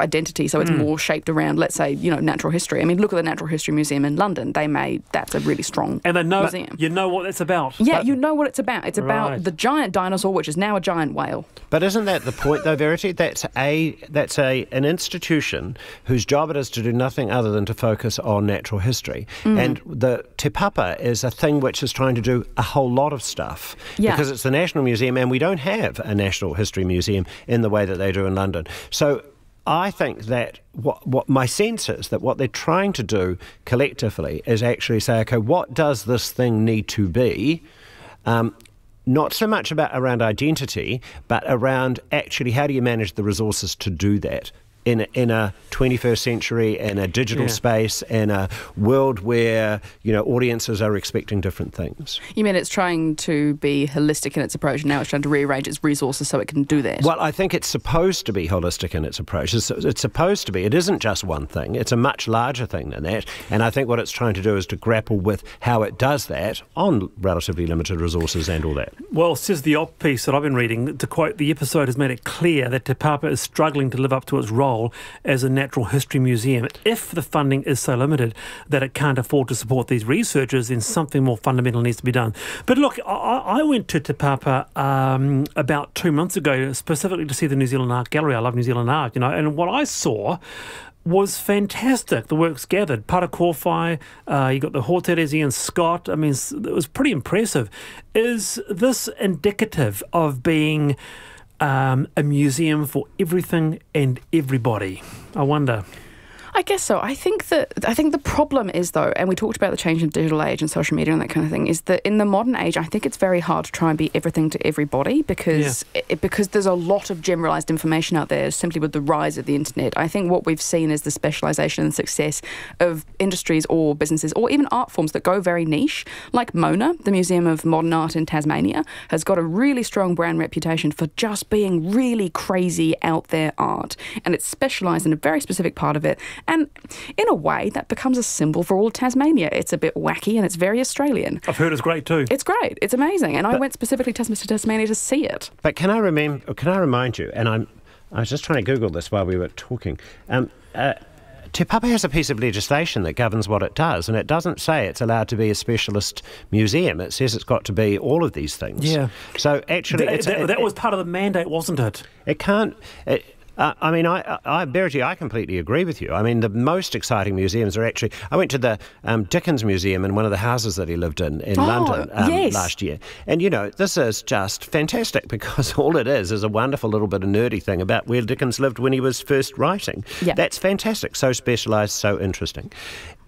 identity, so it's more shaped around, let's say, natural history. I mean, look at the Natural History Museum in London. That's a really strong and they know museum. You know what it's about. Yeah, you know what it's about. It's about the giant dinosaur, which is now a giant whale. But isn't that the point, though, Verity? That's an institution whose job it is to do nothing other than to focus on natural history. And the Te Papa is a thing which is trying to do a whole lot of stuff because it's the National Museum, and we don't have a National History Museum in the way that they do in London. So I think that what my sense is that what they're trying to do collectively is actually say, okay, what does this thing need to be? Not so much around identity, but around actually how do you manage the resources to do that in a 21st century, in a digital space, in a world where audiences are expecting different things. You mean it's trying to be holistic in its approach, and now it's trying to rearrange its resources so it can do that? Well, I think it's supposed to be holistic in its approach. It's supposed to be. It isn't just one thing. It's a much larger thing than that. And I think what it's trying to do is to grapple with how it does that on relatively limited resources and all that. Well, says the op piece that I've been reading, to quote, the episode has made it clear that Te Papa is struggling to live up to its role as a natural history museum. If the funding is so limited that it can't afford to support these researchers, then something more fundamental needs to be done. But look, I went to Te Papa about 2 months ago, specifically to see the New Zealand Art Gallery. I love New Zealand art, and what I saw was fantastic. The works gathered. Parakowhai, you got the Hawke, Ian Scott. I mean, it was pretty impressive. Is this indicative of being a museum for everything and everybody? I wonder. I guess so. I think the problem is, though, and we talked about the change in digital age and social media and that kind of thing, is that in the modern age, I think it's very hard to try and be everything to everybody because there's a lot of generalised information out there simply with the rise of the internet. I think what we've seen is the specialisation and success of industries or businesses or even art forms that go very niche, like Mona, the Museum of Modern Art in Tasmania, has got a really strong brand reputation for just being really crazy out there art, and it's specialised in a very specific part of it. And in a way, that becomes a symbol for all Tasmania. It's a bit wacky and it's very Australian. I've heard it's great too. It's great. It's amazing. And I went specifically to Tasmania to see it. But can I remind you, and I was just trying to Google this while we were talking, Te Papa has a piece of legislation that governs what it does, and it doesn't say it's allowed to be a specialist museum. It says it's got to be all of these things. Yeah. So actually... That was part of the mandate, wasn't it? It can't... Verity, I completely agree with you. I mean, the most exciting museums are actually... I went to the Dickens Museum in one of the houses that he lived in London last year. And, this is just fantastic because all it is a wonderful little bit of nerdy thing about where Dickens lived when he was first writing. Yeah. That's fantastic. So specialised, so interesting.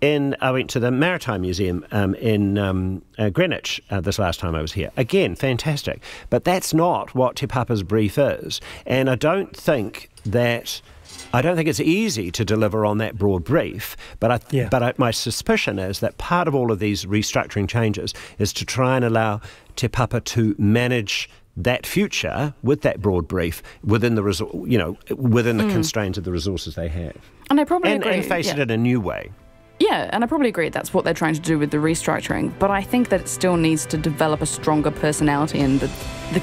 I went to the Maritime Museum in Greenwich this last time I was here. Again, fantastic. But that's not what Te Papa's brief is. And I don't think it's easy to deliver on that broad brief, but my suspicion is that part of all of these restructuring changes is to try and allow Te Papa to manage that future with that broad brief within the constraints of the resources they have. And I probably agree. And face it in a new way. Yeah, and I probably agree that's what they're trying to do with the restructuring, but I think that it still needs to develop a stronger personality in the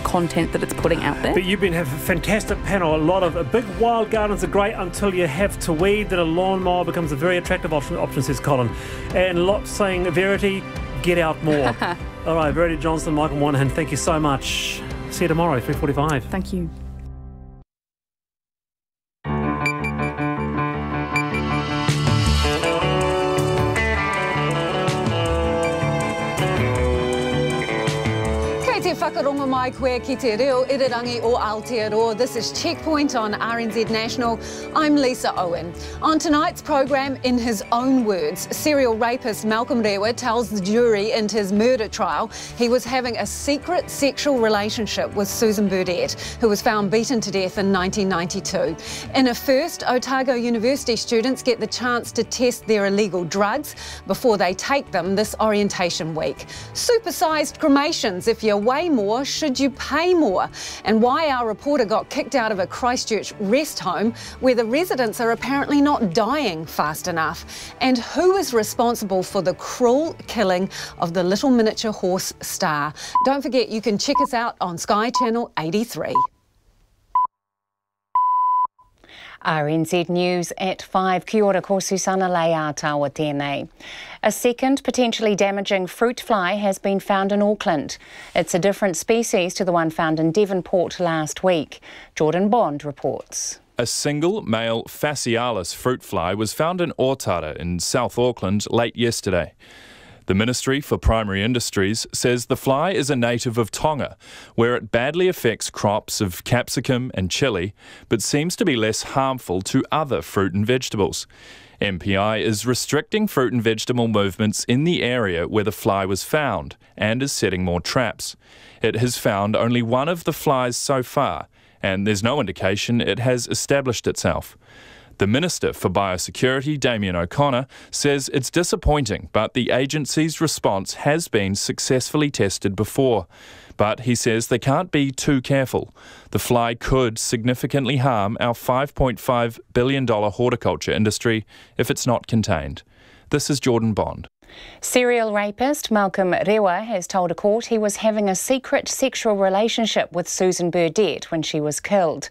content that it's putting out there. But you've been having a fantastic panel. A lot of big wild gardens are great until you have to weed, then a lawnmower becomes a very attractive option, says Colin. And lots saying, Verity, get out more. All right, Verity Johnson, Michael Moynihan, thank you so much. See you tomorrow, 3:45. Thank you. Whakaronga mai koe ki te reo irirangi o Aotearoa. This is Checkpoint on RNZ National. I'm Lisa Owen. On tonight's programme, in his own words, serial rapist Malcolm Rewa tells the jury in his murder trial he was having a secret sexual relationship with Susan Burdett, who was found beaten to death in 1992. In a first, Otago University students get the chance to test their illegal drugs before they take them this orientation week. Supersized cremations. If you weigh more, should you pay more? And why our reporter got kicked out of a Christchurch rest home where the residents are apparently not dying fast enough. And who is responsible for the cruel killing of the little miniature horse Star? Don't forget, you can check us out on Sky Channel 83. RNZ News at 5. Kia ora, ko Susana Leia tawa tēnei. A second potentially damaging fruit fly has been found in Auckland. It's a different species to the one found in Devonport last week. Jordan Bond reports. A single male Fascialis fruit fly was found in Otago in South Auckland late yesterday. The Ministry for Primary Industries says the fly is a native of Tonga, where it badly affects crops of capsicum and chilli, but seems to be less harmful to other fruit and vegetables. MPI is restricting fruit and vegetable movements in the area where the fly was found and is setting more traps. It has found only one of the flies so far, and there's no indication it has established itself. The Minister for Biosecurity, Damien O'Connor, says it's disappointing, but the agency's response has been successfully tested before. But he says they can't be too careful. The fly could significantly harm our $5.5 billion horticulture industry if it's not contained. This is Jordan Bond. Serial rapist Malcolm Rewa has told a court he was having a secret sexual relationship with Susan Burdett when she was killed.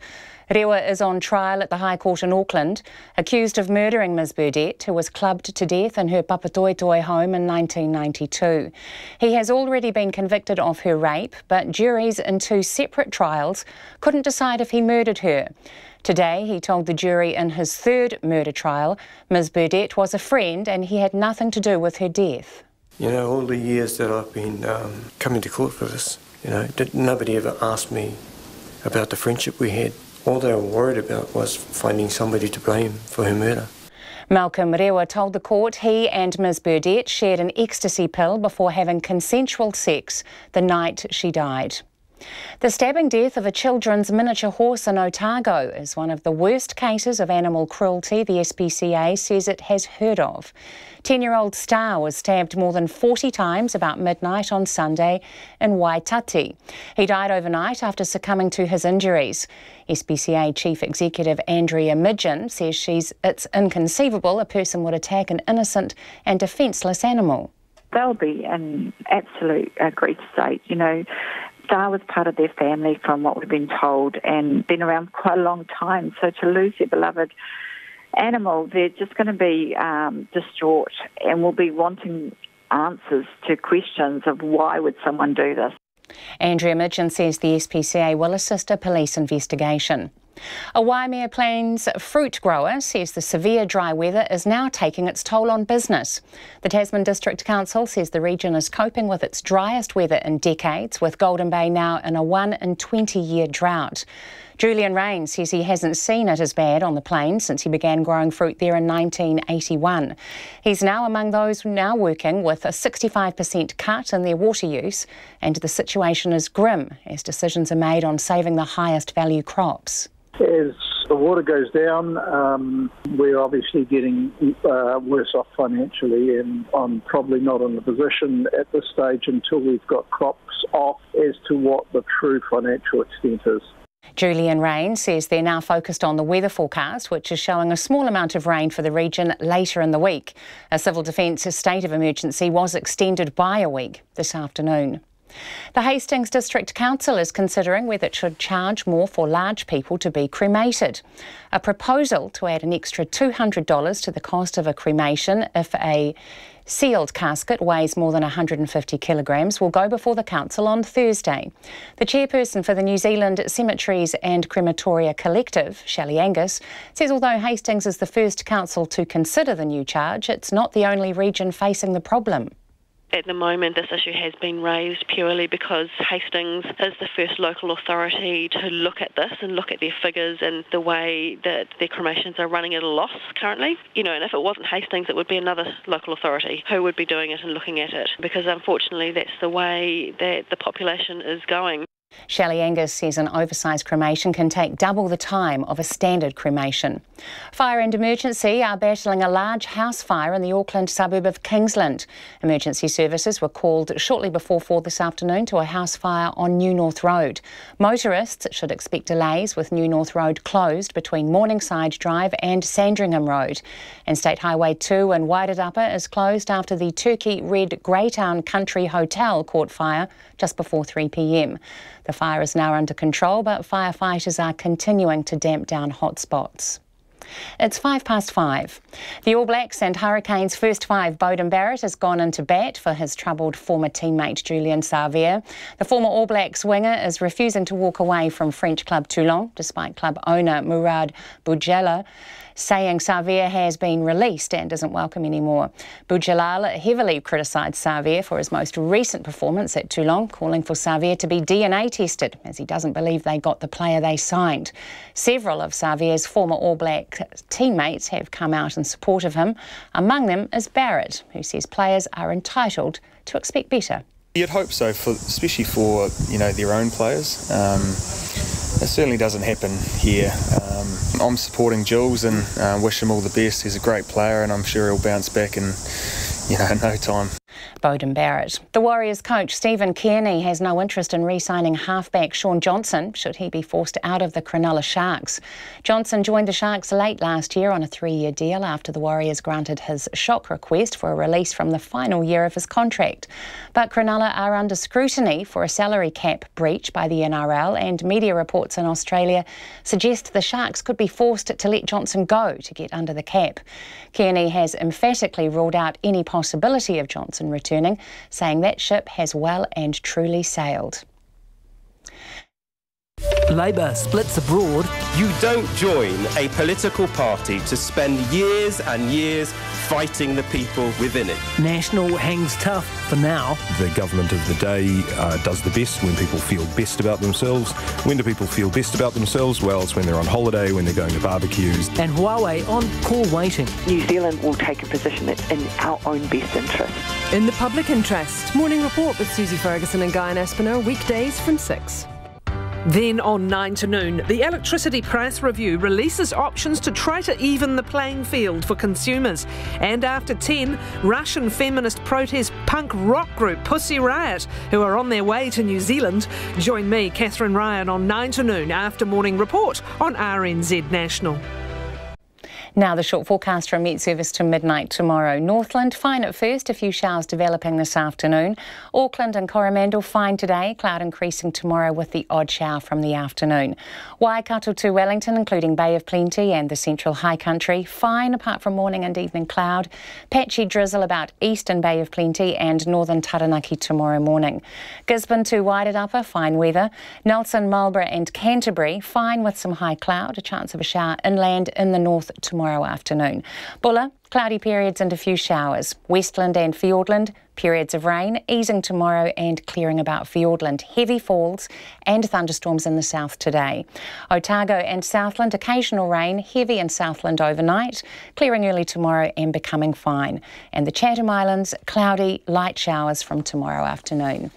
Rewa is on trial at the High Court in Auckland, accused of murdering Ms Burdett, who was clubbed to death in her Papatoetoe home in 1992. He has already been convicted of her rape, but juries in 2 separate trials couldn't decide if he murdered her. Today, he told the jury in his 3rd murder trial, Ms Burdett was a friend and he had nothing to do with her death. You know, all the years that I've been coming to court for this, nobody ever asked me about the friendship we had. All they were worried about was finding somebody to blame for her murder. Malcolm Rewa told the court he and Ms Burdett shared an ecstasy pill before having consensual sex the night she died. The stabbing death of a children's miniature horse in Otago is one of the worst cases of animal cruelty the SPCA says it has heard of. 10-year-old Star was stabbed more than 40 times about midnight on Sunday in Waitati. He died overnight after succumbing to his injuries. SPCA Chief Executive Andrea Midgen says it's inconceivable a person would attack an innocent and defenceless animal. They'll be in absolute grief state, Star was part of their family from what we've been told and been around quite a long time. So to lose their beloved animal, they're just going to be distraught and will be wanting answers to questions of why would someone do this. Andrea Midgen says the SPCA will assist a police investigation. A Waimea Plains fruit grower says the severe dry weather is now taking its toll on business. The Tasman District Council says the region is coping with its driest weather in decades, with Golden Bay now in a 1 in 20-year drought. Julian Rain says he hasn't seen it as bad on the plains since he began growing fruit there in 1981. He's now among those now working with a 65% cut in their water use, and the situation is grim as decisions are made on saving the highest value crops. As the water goes down, we're obviously getting worse off financially, and I'm probably not in a position at this stage until we've got crops off as to what the true financial extent is. Julian Rain says they're now focused on the weather forecast, which is showing a small amount of rain for the region later in the week. A civil defence state of emergency was extended by a week this afternoon. The Hastings District Council is considering whether it should charge more for large people to be cremated. A proposal to add an extra $200 to the cost of a cremation if a sealed casket weighs more than 150 kilograms will go before the council on Thursday. The chairperson for the New Zealand Cemeteries and Crematoria Collective, Shelley Angus, says although Hastings is the first council to consider the new charge, it's not the only region facing the problem. At the moment, this issue has been raised purely because Hastings is the first local authority to look at this and look at their figures and the way that their cremations are running at a loss currently. And if it wasn't Hastings, it would be another local authority who would be doing it and looking at it, because unfortunately that's the way that the population is going. Shelley Angus says an oversized cremation can take double the time of a standard cremation. Fire and Emergency are battling a large house fire in the Auckland suburb of Kingsland. Emergency services were called shortly before 4 this afternoon to a house fire on New North Road. Motorists should expect delays with New North Road closed between Morningside Drive and Sandringham Road. And State Highway 2 in Wairarapa is closed after the Turkey Red Greytown Country Hotel caught fire just before 3 p.m. The fire is now under control, but firefighters are continuing to damp down hotspots. It's 5:05. The All Blacks and Hurricanes' first five, Beauden Barrett, has gone into bat for his troubled former teammate Julian Savea. The former All Blacks winger is refusing to walk away from French club Toulon, despite club owner Mourad Boudjelal saying Savea has been released and isn't welcome anymore. Boudjelal heavily criticised Savea for his most recent performance at Toulon, calling for Savea to be DNA tested, as he doesn't believe they got the player they signed. Several of Savea's former All Black teammates have come out in support of him. Among them is Barrett, who says players are entitled to expect better. You'd hope so, especially for their own players. It certainly doesn't happen here. I'm supporting Jules and wish him all the best. He's a great player and I'm sure he'll bounce back in no time. Beauden Barrett. The Warriors coach Stephen Kearney has no interest in re-signing halfback Shaun Johnson should he be forced out of the Cronulla Sharks. Johnson joined the Sharks late last year on a 3-year deal after the Warriors granted his shock request for a release from the final year of his contract. But Cronulla are under scrutiny for a salary cap breach by the NRL, and media reports in Australia suggest the Sharks could be forced to let Johnson go to get under the cap. Kearney has emphatically ruled out any possibility of Johnson returning, saying that ship has well and truly sailed. Labour splits abroad. You don't join a political party to spend years and years fighting the people within it. National hangs tough for now. The government of the day does the best when people feel best about themselves. When do people feel best about themselves? Well, it's when they're on holiday, when they're going to barbecues. And Huawei on call waiting. New Zealand will take a position that's in our own best interest. In the public interest. Morning Report with Susie Ferguson and Guy Aspinall, weekdays from 6. Then on 9 to noon, the Electricity Price Review releases options to try to even the playing field for consumers. And after 10, Russian feminist protest punk rock group Pussy Riot, who are on their way to New Zealand. Join me, Catherine Ryan, on 9 to noon after Morning Report on RNZ National. Now the short forecast from Met Service to midnight tomorrow. Northland, fine at first, a few showers developing this afternoon. Auckland and Coromandel, fine today, cloud increasing tomorrow with the odd shower from the afternoon. Waikato to Wellington, including Bay of Plenty and the central high country, fine apart from morning and evening cloud. Patchy drizzle about eastern Bay of Plenty and northern Taranaki tomorrow morning. Gisborne to Wairarapa, fine weather. Nelson, Marlborough and Canterbury, fine with some high cloud, a chance of a shower inland in the north tomorrow afternoon. Bulla, cloudy periods and a few showers. Westland and Fiordland, periods of rain, easing tomorrow and clearing about Fiordland. Heavy falls and thunderstorms in the south today. Otago and Southland, occasional rain, heavy in Southland overnight, clearing early tomorrow and becoming fine. And the Chatham Islands, cloudy, light showers from tomorrow afternoon.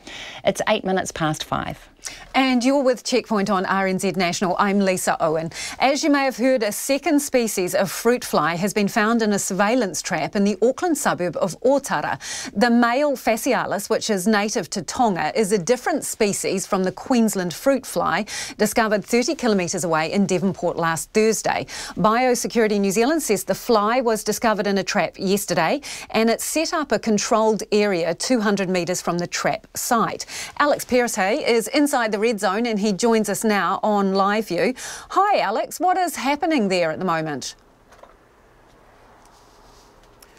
It's 8 minutes past 5. And you're with Checkpoint on RNZ National. I'm Lisa Owen. As you may have heard, a second species of fruit fly has been found in a surveillance trap in the Auckland suburb of Otara. The male Fascialis, which is native to Tonga, is a different species from the Queensland fruit fly, discovered 30 kilometres away in Devonport last Thursday. Biosecurity New Zealand says the fly was discovered in a trap yesterday and it set up a controlled area 200 metres from the trap site. Alex Perisay is inside the red zone and he joins us now on Live View. Hi Alex, what is happening there at the moment?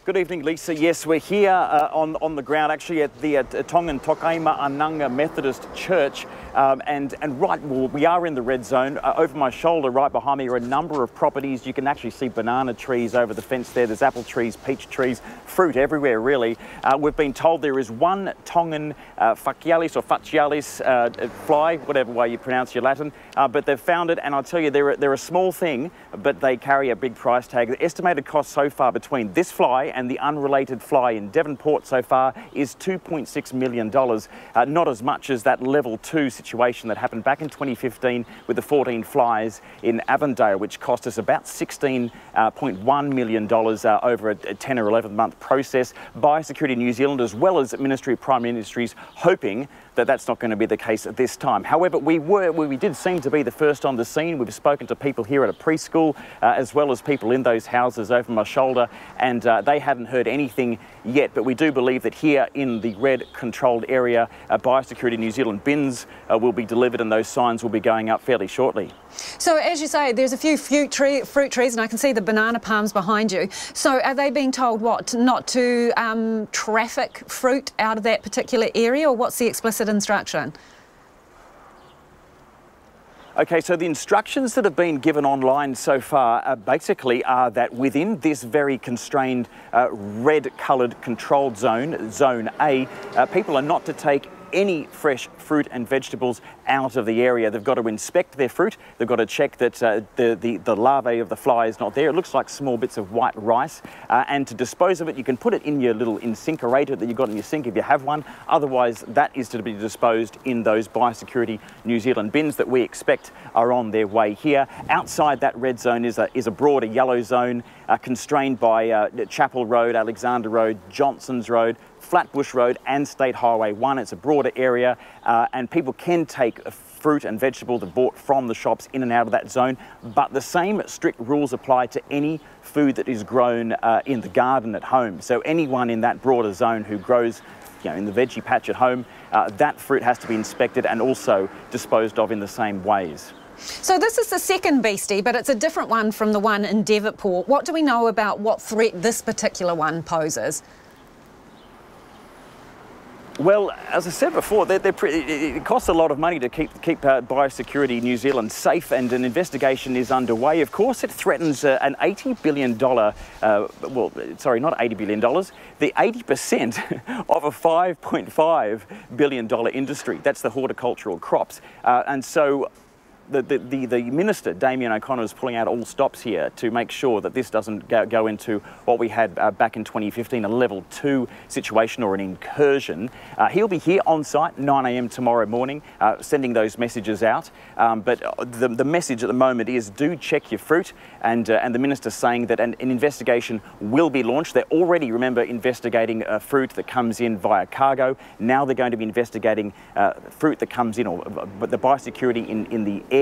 Good evening, Lisa. Yes, we're here on the ground, actually at the Tongan Tokaima Ananga Methodist Church, and right, well, we are in the red zone. Over my shoulder, right behind me, are a number of properties. You can actually see banana trees over the fence there. There's apple trees, peach trees, fruit everywhere, really. We've been told there is one Tongan Fascialis or Fascialis fly, whatever way you pronounce your Latin, but they've found it, and I'll tell you, they're a small thing, but they carry a big price tag. The estimated cost so far between this fly and the unrelated fly in Devonport so far is $2.6 million. Not as much as that level 2 situation that happened back in 2015 with the 14 flies in Avondale, which cost us about $16.1 million over a 10 or 11 month process. Biosecurity New Zealand, as well as Ministry of Primary Industries, hoping that that's not going to be the case at this time. However, we did seem to be the first on the scene. We've spoken to people here at a preschool, as well as people in those houses over my shoulder, and they haven't heard anything yet. But we do believe that here in the red controlled area, Biosecurity New Zealand bins will be delivered, and those signs will be going up fairly shortly. So, as you say, there's a few fruit trees, and I can see the banana palms behind you. So, are they being told what, not to traffic fruit out of that particular area, or what's the explicit instruction? Okay, so the instructions that have been given online so far basically are that within this very constrained red-coloured controlled zone, Zone A, people are not to take any fresh fruit and vegetables out of the area. They've got to inspect their fruit. They've got to check that the larvae of the fly is not there. It looks like small bits of white rice. And to dispose of it, you can put it in your little incinerator that you've got in your sink if you have one. Otherwise, that is to be disposed in those Biosecurity New Zealand bins that we expect are on their way here. Outside that red zone is a broader yellow zone constrained by Chapel Road, Alexander Road, Johnson's Road, Flatbush Road and State Highway 1. It's a broader area and people can take fruit and vegetables bought from the shops in and out of that zone, but the same strict rules apply to any food that is grown in the garden at home. So anyone in that broader zone who grows, in the veggie patch at home, that fruit has to be inspected and also disposed of in the same ways. So this is the second beastie, but it's a different one from the one in Devonport. What do we know about what threat this particular one poses? Well, as I said before, it costs a lot of money to keep Biosecurity New Zealand safe, and an investigation is underway. Of course, it threatens an $80 billion, sorry, not $80 billion, the 80% of a $5.5 billion industry. That's the horticultural crops. And so the Minister, Damien O'Connor, is pulling out all stops here to make sure that this doesn't go into what we had back in 2015, a level 2 situation or an incursion. He'll be here on site 9 a.m. tomorrow morning, sending those messages out. But the message at the moment is do check your fruit, and the Minister's saying that an investigation will be launched. They're already, remember, investigating fruit that comes in via cargo. Now they're going to be investigating fruit that comes in, or the biosecurity in the air,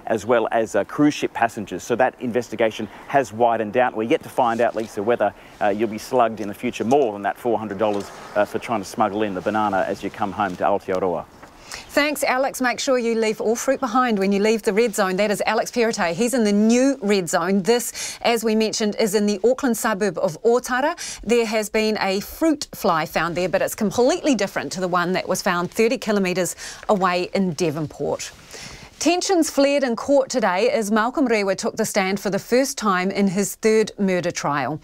as well as cruise ship passengers. So that investigation has widened out. We're yet to find out, Lisa, whether you'll be slugged in the future more than that $400 for trying to smuggle in the banana as you come home to Aotearoa. Thanks, Alex. Make sure you leave all fruit behind when you leave the red zone. That is Alex Perrottet. He's in the new red zone. This, as we mentioned, is in the Auckland suburb of Otara. There has been a fruit fly found there, but it's completely different to the one that was found 30 kilometres away in Devonport. Tensions flared in court today as Malcolm Rewa took the stand for the first time in his third murder trial.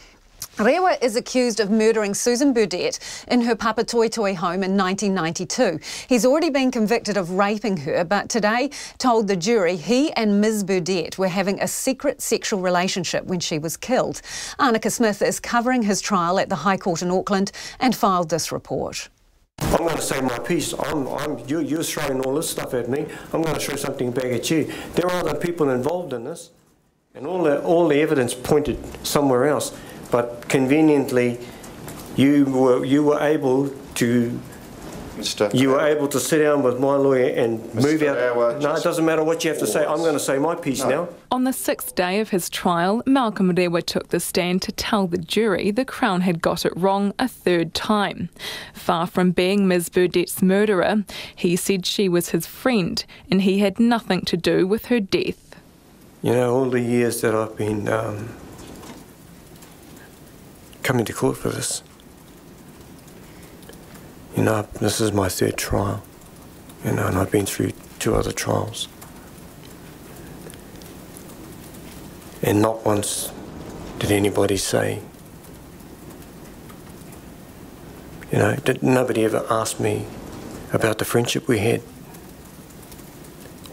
Rewa is accused of murdering Susan Burdett in her Papatoetoe home in 1992. He's already been convicted of raping her, but today told the jury he and Ms Burdett were having a secret sexual relationship when she was killed. Annika Smith is covering his trial at the High Court in Auckland and filed this report. I'm going to say my piece. You're throwing all this stuff at me. I'm going to throw something back at you. There are other people involved in this, and all the evidence pointed somewhere else. But conveniently, you were able to sit down with my lawyer and move out. No, it doesn't matter what you have to say. I'm going to say my piece now. On the sixth day of his trial, Malcolm Rewa took the stand to tell the jury the Crown had got it wrong a third time. Far from being Ms Burdett's murderer, he said she was his friend and he had nothing to do with her death. All the years that I've been coming to court for this, this is my third trial, and I've been through 2 other trials. And not once did anybody say, nobody ever asked me about the friendship we had.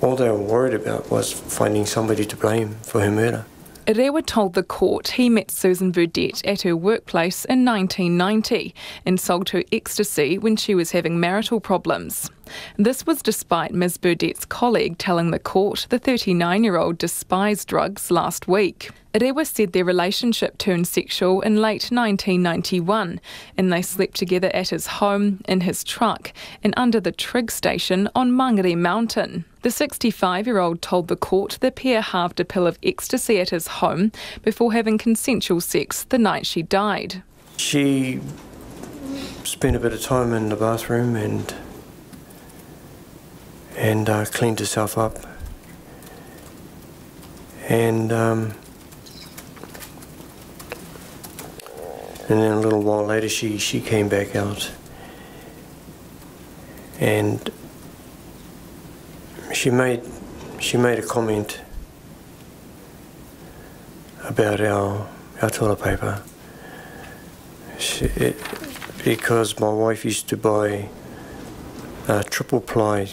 All they were worried about was finding somebody to blame for her murder. Rewa told the court he met Susan Burdett at her workplace in 1990 and sold her ecstasy when she was having marital problems. This was despite Ms Burdett's colleague telling the court the 39-year-old despised drugs last week. Rewa said their relationship turned sexual in late 1991, and they slept together at his home, in his truck, and under the Trig station on Mangere Mountain. The 65-year-old told the court the pair halved a pill of ecstasy at his home before having consensual sex the night she died. She spent a bit of time in the bathroom and cleaned herself up. And then a little while later she came back out and she made a comment about our toilet paper. Because my wife used to buy triple ply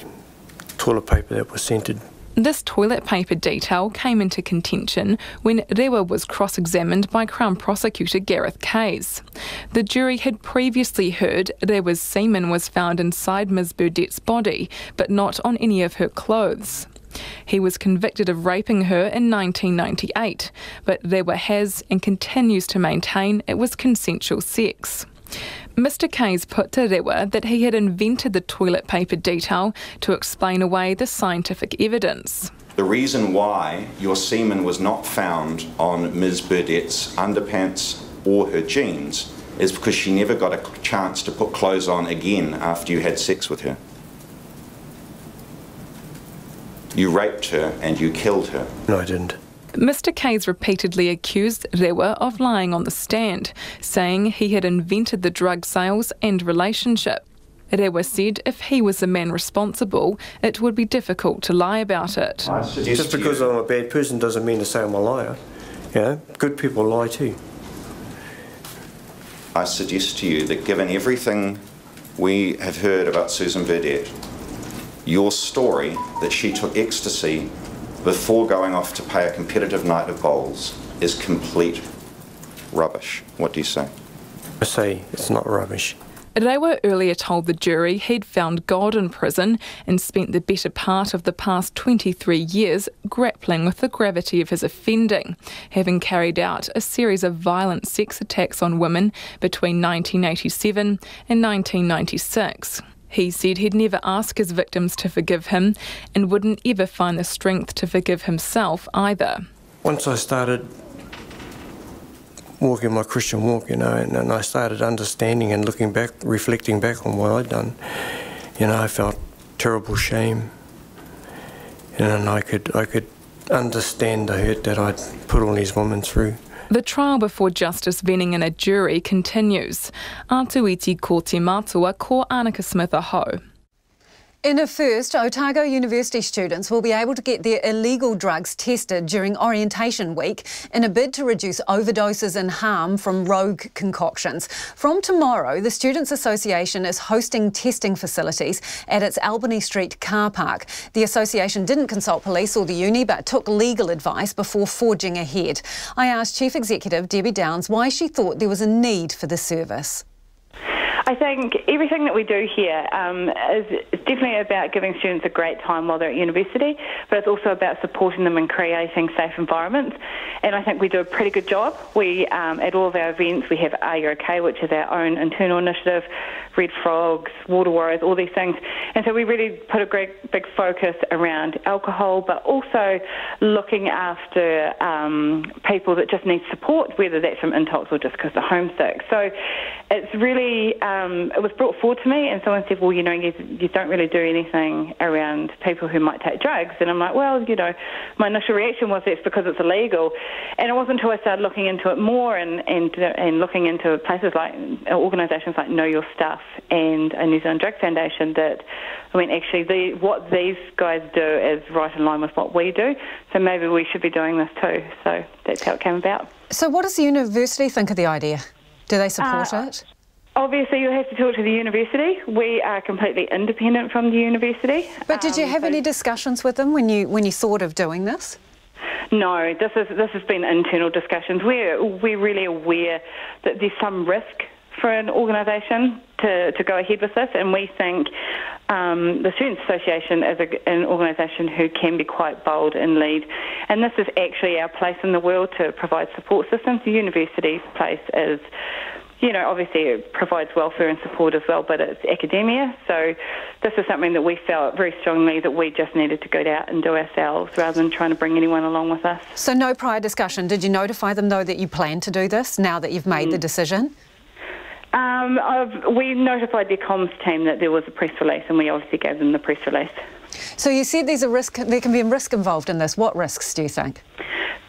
toilet paper that was scented. This toilet paper detail came into contention when Rewa was cross-examined by Crown Prosecutor Gareth Kays. The jury had previously heard Rewa's semen was found inside Ms Burdett's body, but not on any of her clothes. He was convicted of raping her in 1998, but Rewa has and continues to maintain it was consensual sex. Mr Kays put to Rewa that he had invented the toilet paper detail to explain away the scientific evidence. The reason why your semen was not found on Ms Burdett's underpants or her jeans is because she never got a chance to put clothes on again after you had sex with her. You raped her and you killed her. No, I didn't. Mr Kays repeatedly accused Rewa of lying on the stand, saying he had invented the drug sales and relationship. Rewa said if he was the man responsible, it would be difficult to lie about it. Just because I'm a bad person doesn't mean to say I'm a liar. You know, good people lie too. I suggest to you that given everything we have heard about Susan Burdett, your story that she took ecstasy before going off to pay a competitive night of bowls is complete rubbish. What do you say? I say it's not rubbish. Rewa earlier told the jury he'd found God in prison and spent the better part of the past 23 years grappling with the gravity of his offending, having carried out a series of violent sex attacks on women between 1987 and 1996. He said he'd never ask his victims to forgive him and wouldn't ever find the strength to forgive himself either. Once I started walking my Christian walk, you know, and I started understanding and looking back, reflecting back on what I'd done, you know, I felt terrible shame. And I could understand the hurt that I'd put all these women through. The trial before Justice Venning and a jury continues. Atuiti ko te mātua ko Annika Smith aho. In a first, Otago University students will be able to get their illegal drugs tested during orientation week in a bid to reduce overdoses and harm from rogue concoctions. From tomorrow, the Students' Association is hosting testing facilities at its Albany Street car park. The association didn't consult police or the uni but took legal advice before forging ahead. I asked Chief Executive Debbie Downs why she thought there was a need for the service. I think everything that we do here is definitely about giving students a great time while they're at university, but it's also about supporting them in creating safe environments. And I think we do a pretty good job. We, at all of our events, we have Are You OK, which is our own internal initiative, Red Frogs, Water Warriors, all these things. And so we really put a great big focus around alcohol, but also looking after people that just need support, whether that's from intox or just because they're homesick. So it's really, it was brought forward to me, and someone said, well, you know, you don't really do anything around people who might take drugs. And I'm like, well, you know, my initial reaction was it's because it's illegal. And it wasn't until I started looking into it more and looking into places like, organisations like Know Your Stuff and a New Zealand Drug Foundation that, I mean, actually what these guys do is right in line with what we do. So maybe we should be doing this too. So that's how it came about. So what does the university think of the idea? Do they support it? Obviously, you have to talk to the university. We are completely independent from the university. But did you have any discussions with them when you thought of doing this? No, this has been internal discussions. We're really aware that there's some risk for an organisation to go ahead with this, and we think the Students Association is an organisation who can be quite bold and lead, and this is actually our place in the world to provide support systems. The university's place is, obviously it provides welfare and support as well, but it's academia. So this is something that we felt very strongly that we just needed to go out and do ourselves rather than trying to bring anyone along with us. So no prior discussion. Did you notify them, though, that you plan to do this now that you've made the decision? We notified their comms team that there was a press release, and we obviously gave them the press release. So you said there can be a risk involved in this. What risks do you think?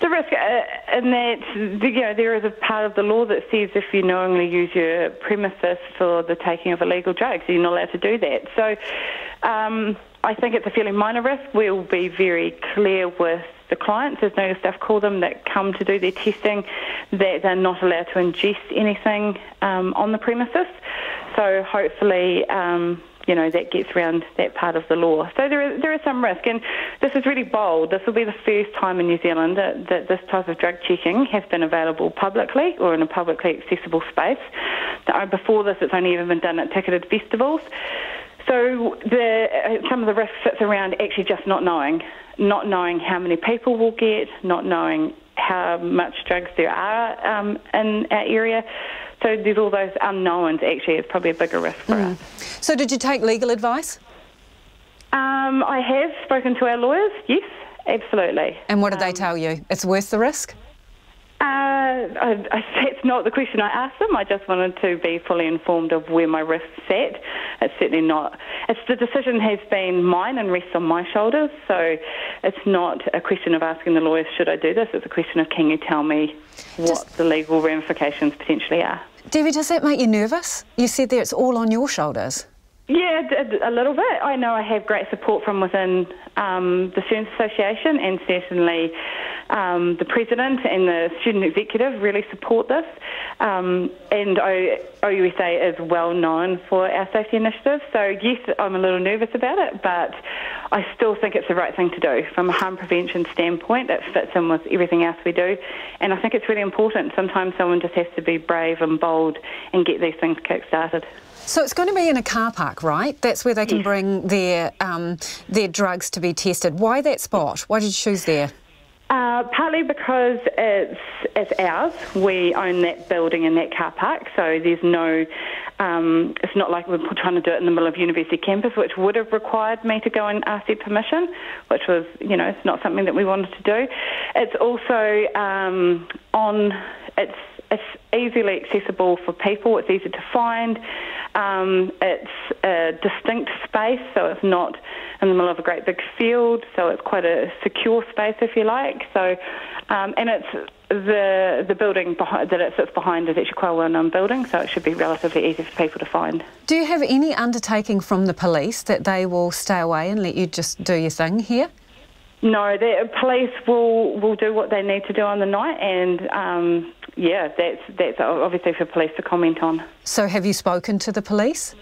The risk in that, there is a part of the law that says if you knowingly use your premises for the taking of illegal drugs, you're not allowed to do that. So I think it's a fairly minor risk. We'll be very clear with the clients, as no staff call them, that come to do their testing, that they're not allowed to ingest anything on the premises. So hopefully, that gets around that part of the law. So there is some risk, and this is really bold. This will be the first time in New Zealand that this type of drug checking has been available publicly or in a publicly accessible space. Before this, it's only ever been done at ticketed festivals. So some of the risk sits around actually just not knowing how many people will get, not knowing how much drugs there are in our area. So there's all those unknowns. Actually, it's probably a bigger risk for us. So did you take legal advice? I have spoken to our lawyers, yes, absolutely. And what did they tell you? It's worth the risk? That's not the question I asked them. I just wanted to be fully informed of where my risks sat. It's certainly not. The decision has been mine and rests on my shoulders. So it's not a question of asking the lawyers, should I do this? It's a question of, can you tell me what the legal ramifications potentially are? Debbie, does that make you nervous? You said there it's all on your shoulders. Yeah, a little bit. I know I have great support from within the Students Association, and certainly the President and the Student Executive really support this. And OUSA is well known for our safety initiatives. So yes, I'm a little nervous about it, but I still think it's the right thing to do. From a harm prevention standpoint, it fits in with everything else we do. And I think it's really important. Sometimes someone just has to be brave and bold and get these things kick-started. So it's going to be in a car park, right? That's where they can bring their drugs to be tested. Why that spot? Why did you choose there? Partly because it's ours. We own that building and that car park, so there's no. It's not like we're trying to do it in the middle of university campus, which would have required me to go and ask their permission, which was, it's not something that we wanted to do. It's also It's easily accessible for people. It's easy to find. It's a distinct space, so it's not in the middle of a great big field. So it's quite a secure space, if you like. So, and it's the building that it sits behind is actually quite a well-known building, so it should be relatively easy for people to find. Do you have any undertaking from the police that they will stay away and let you just do your thing here? No, the police will do what they need to do on the night, and that's obviously for police to comment on. So have you spoken to the police?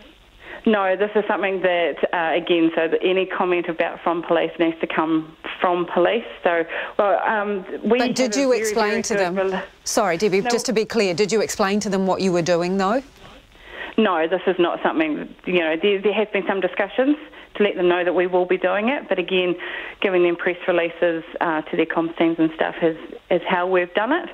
No, this is something that, again, so that any comment from police needs to come from police. So, But did you explain to them? Sorry, Debbie, just to be clear, did you explain to them what you were doing, though? No, this is not something, there have been some discussions to let them know that we will be doing it, but again, giving them press releases to their comms teams and stuff is how we've done it.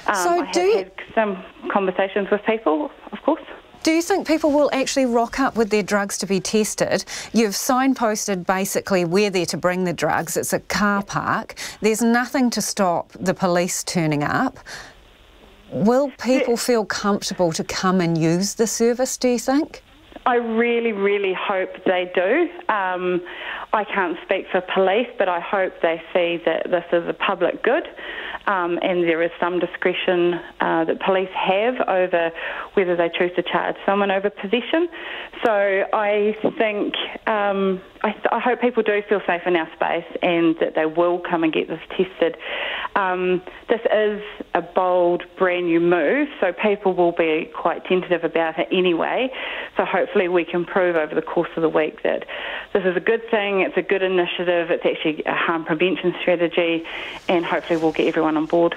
I have had some conversations with people, of course. Do you think people will actually rock up with their drugs to be tested? You've signposted basically where they're to bring the drugs. It's a car park. There's nothing to stop the police turning up. Will people feel comfortable to come and use the service, do you think? I really, really hope they do. I can't speak for police, but I hope they see that this is a public good, and there is some discretion that police have over whether they choose to charge someone over possession. So I think, I hope people do feel safe in our space and that they will come and get this tested. This is a bold, brand new move, so people will be quite tentative about it anyway. So hopefully we can prove over the course of the week that this is a good thing, it's a good initiative, it's actually a harm prevention strategy, and hopefully we'll get everyone on board.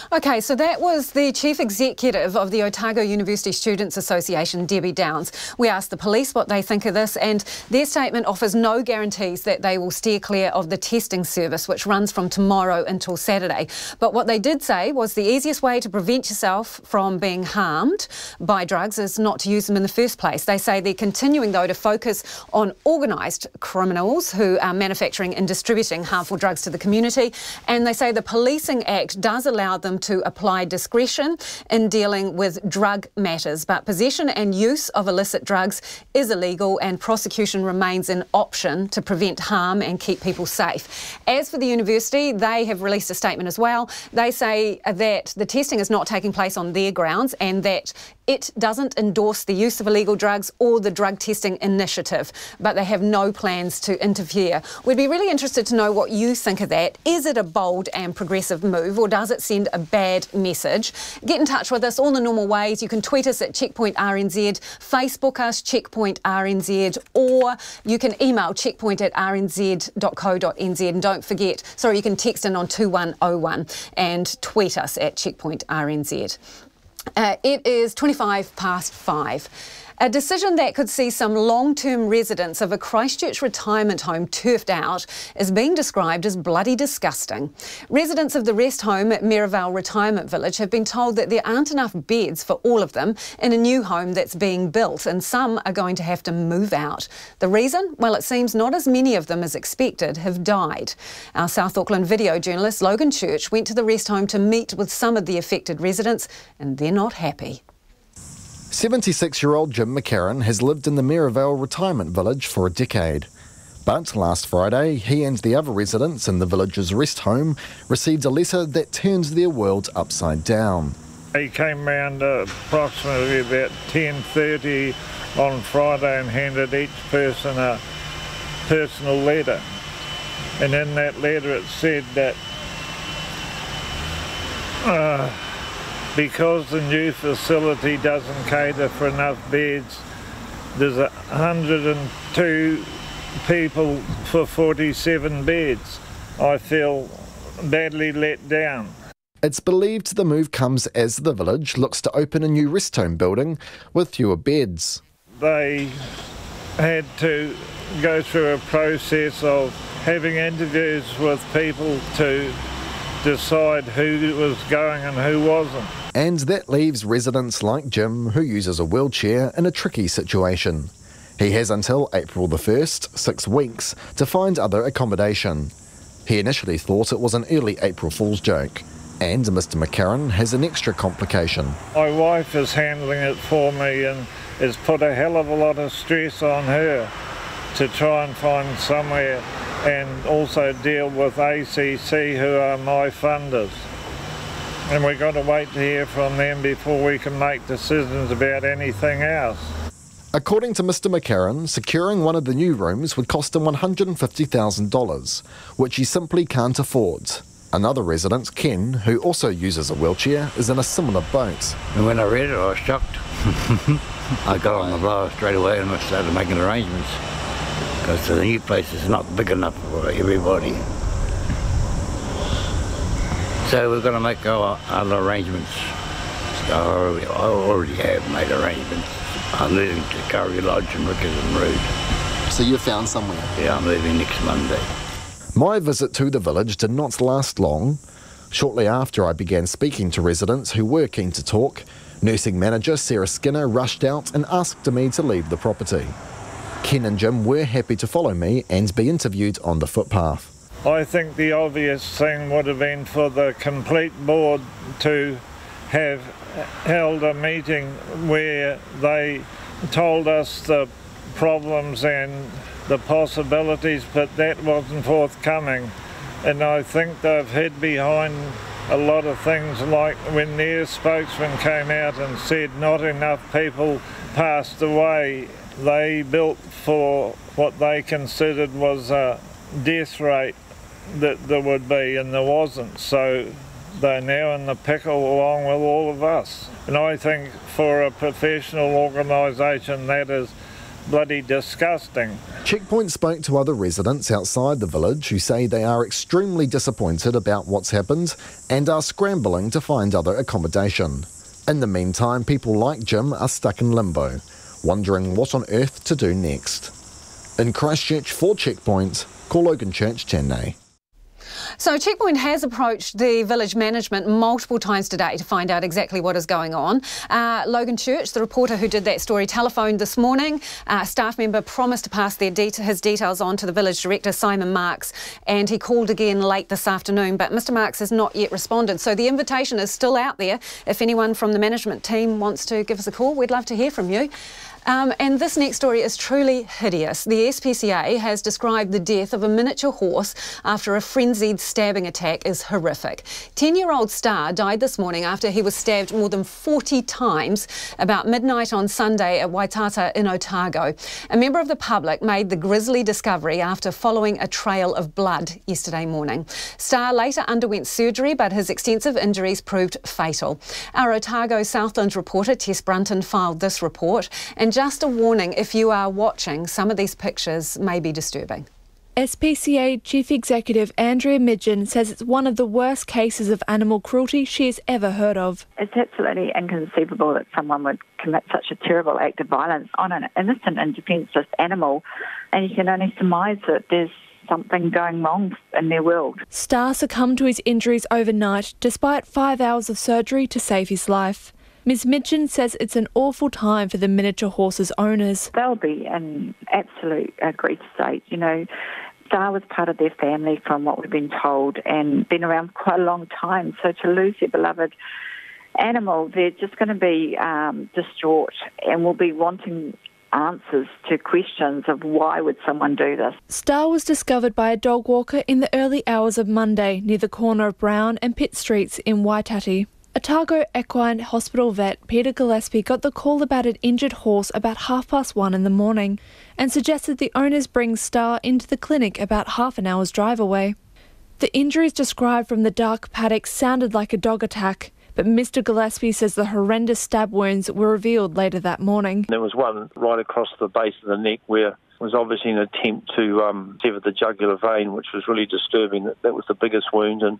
OK, so that was the Chief Executive of the Otago University Students Association, Debbie Downs. We asked the police what they think of this, and their statement offers no guarantees that they will steer clear of the testing service, which runs from tomorrow until Saturday. But what they did say was the easiest way to prevent yourself from being harmed by drugs is not to use them in the first place. They say they're continuing, though, to focus on organised criminals who are manufacturing and distributing harmful drugs to the community. And they say the Policing Act does allow them to apply discretion in dealing with drug matters, but possession and use of illicit drugs is illegal, and prosecution remains an option to prevent harm and keep people safe. As for the university, they have released a statement as well. They say that the testing is not taking place on their grounds and that it doesn't endorse the use of illegal drugs or the drug testing initiative, but they have no plans to interfere. We'd be really interested to know what you think of that. Is it a bold and progressive move, or does it send a bad message? Get in touch with us all the normal ways. You can tweet us at Checkpoint RNZ, Facebook us, Checkpoint RNZ, or you can email checkpoint@rnz.co.nz. And don't forget, you can text in on 2101 and tweet us at Checkpoint RNZ. It is 5:25. A decision that could see some long-term residents of a Christchurch retirement home turfed out is being described as bloody disgusting. Residents of the rest home at Rewa Retirement Village have been told that there aren't enough beds for all of them in a new home that's being built, and some are going to have to move out. The reason? Well, it seems not as many of them as expected have died. Our South Auckland video journalist Logan Church went to the rest home to meet with some of the affected residents, and they're not happy. 76-year-old Jim McCarran has lived in the Rewa Retirement Village for a decade. But last Friday, he and the other residents in the village's rest home received a letter that turns their world upside down. He came round approximately about 10:30 on Friday and handed each person a personal letter. And in that letter it said that because the new facility doesn't cater for enough beds, there's 102 people for 47 beds. I feel badly let down. It's believed the move comes as the village looks to open a new rest home building with fewer beds. They had to go through a process of having interviews with people to decide who was going and who wasn't. And that leaves residents like Jim, who uses a wheelchair, in a tricky situation. He has until April the 1st, 6 weeks, to find other accommodation. He initially thought it was an early April Fool's joke. And Mr McCarran has an extra complication. My wife is handling it for me and has put a hell of a lot of stress on her to try and find somewhere, and also deal with ACC, who are my funders. And we've got to wait to hear from them before we can make decisions about anything else. According to Mr McCarran, securing one of the new rooms would cost him $150,000, which he simply can't afford. Another resident, Ken, who also uses a wheelchair, is in a similar boat. And when I read it, I was shocked. I got on the blower straight away and I started making arrangements, because the new place is not big enough for everybody. So we're going to make our other arrangements. I already have made arrangements. I'm moving to Curry Lodge in Rickerson Road. So you found somewhere? Yeah, I'm moving next Monday. My visit to the village did not last long. Shortly after I began speaking to residents who were keen to talk, nursing manager Sarah Skinner rushed out and asked me to leave the property. Ken and Jim were happy to follow me and be interviewed on the footpath. I think the obvious thing would have been for the complete board to have held a meeting where they told us the problems and the possibilities, but that wasn't forthcoming. And I think they've hid behind a lot of things, like when their spokesman came out and said not enough people passed away. They built for what they considered was a death rate that there would be, and there wasn't. So they're now in the pickle along with all of us. And I think for a professional organisation that is bloody disgusting. Checkpoint spoke to other residents outside the village who say they are extremely disappointed about what's happened and are scrambling to find other accommodation. In the meantime, people like Jim are stuck in limbo, wondering what on earth to do next. In Christchurch for Checkpoint, call Logan Church Tēnei. So Checkpoint has approached the village management multiple times today to find out exactly what is going on. Logan Church, the reporter who did that story, telephoned this morning. A staff member promised to pass his details on to the village director, Simon Marks, and he called again late this afternoon, but Mr Marks has not yet responded. So the invitation is still out there. If anyone from the management team wants to give us a call, we'd love to hear from you. And this next story is truly hideous. The SPCA has described the death of a miniature horse after a frenzied stabbing attack as horrific. 10-year-old Star died this morning after he was stabbed more than 40 times about midnight on Sunday at Waitata in Otago. A member of the public made the grisly discovery after following a trail of blood yesterday morning. Star later underwent surgery, but his extensive injuries proved fatal. Our Otago Southland reporter Tess Brunton filed this report, and just a warning, if you are watching, some of these pictures may be disturbing. SPCA Chief Executive Andrea Midgen says it's one of the worst cases of animal cruelty she has ever heard of. It's absolutely inconceivable that someone would commit such a terrible act of violence on an innocent and defenceless animal, and you can only surmise that there's something going wrong in their world. Star succumbed to his injuries overnight, despite 5 hours of surgery to save his life. Ms Midgen says it's an awful time for the miniature horse's owners. They'll be in absolute grief state. You know, Star was part of their family from what we've been told and been around quite a long time. So to lose their beloved animal, they're just going to be distraught and will be wanting answers to questions of why would someone do this. Star was discovered by a dog walker in the early hours of Monday near the corner of Brown and Pitt Streets in Waitati. Otago Equine Hospital vet Peter Gillespie got the call about an injured horse about 1:30 in the morning and suggested the owners bring Star into the clinic about half an hour's drive away. The injuries described from the dark paddock sounded like a dog attack, but Mr Gillespie says the horrendous stab wounds were revealed later that morning. There was one right across the base of the neck where it was obviously an attempt to sever the jugular vein, which was really disturbing. That was the biggest wound, and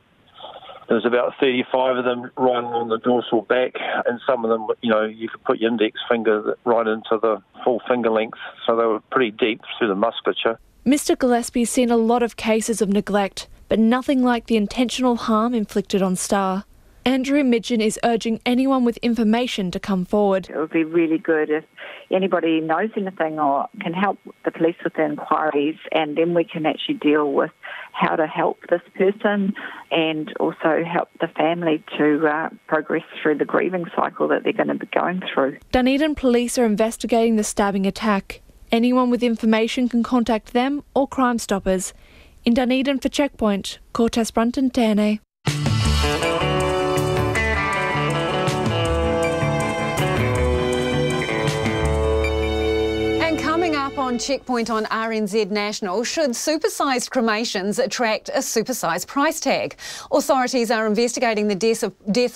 there was about 35 of them right along the dorsal back, and some of them, you know, you could put your index finger right into the full finger length, so they were pretty deep through the musculature. Mr Gillespie's seen a lot of cases of neglect, but nothing like the intentional harm inflicted on Star. Andrea Midgen is urging anyone with information to come forward. It would be really good if anybody knows anything or can help the police with their inquiries, and then we can actually deal with how to help this person and also help the family to progress through the grieving cycle that they're going to be going through. Dunedin police are investigating the stabbing attack. Anyone with information can contact them or Crime Stoppers. In Dunedin for Checkpoint, Tess Brunton Tēnei. On Checkpoint on RNZ National, should supersized cremations attract a supersized price tag? Authorities are investigating the death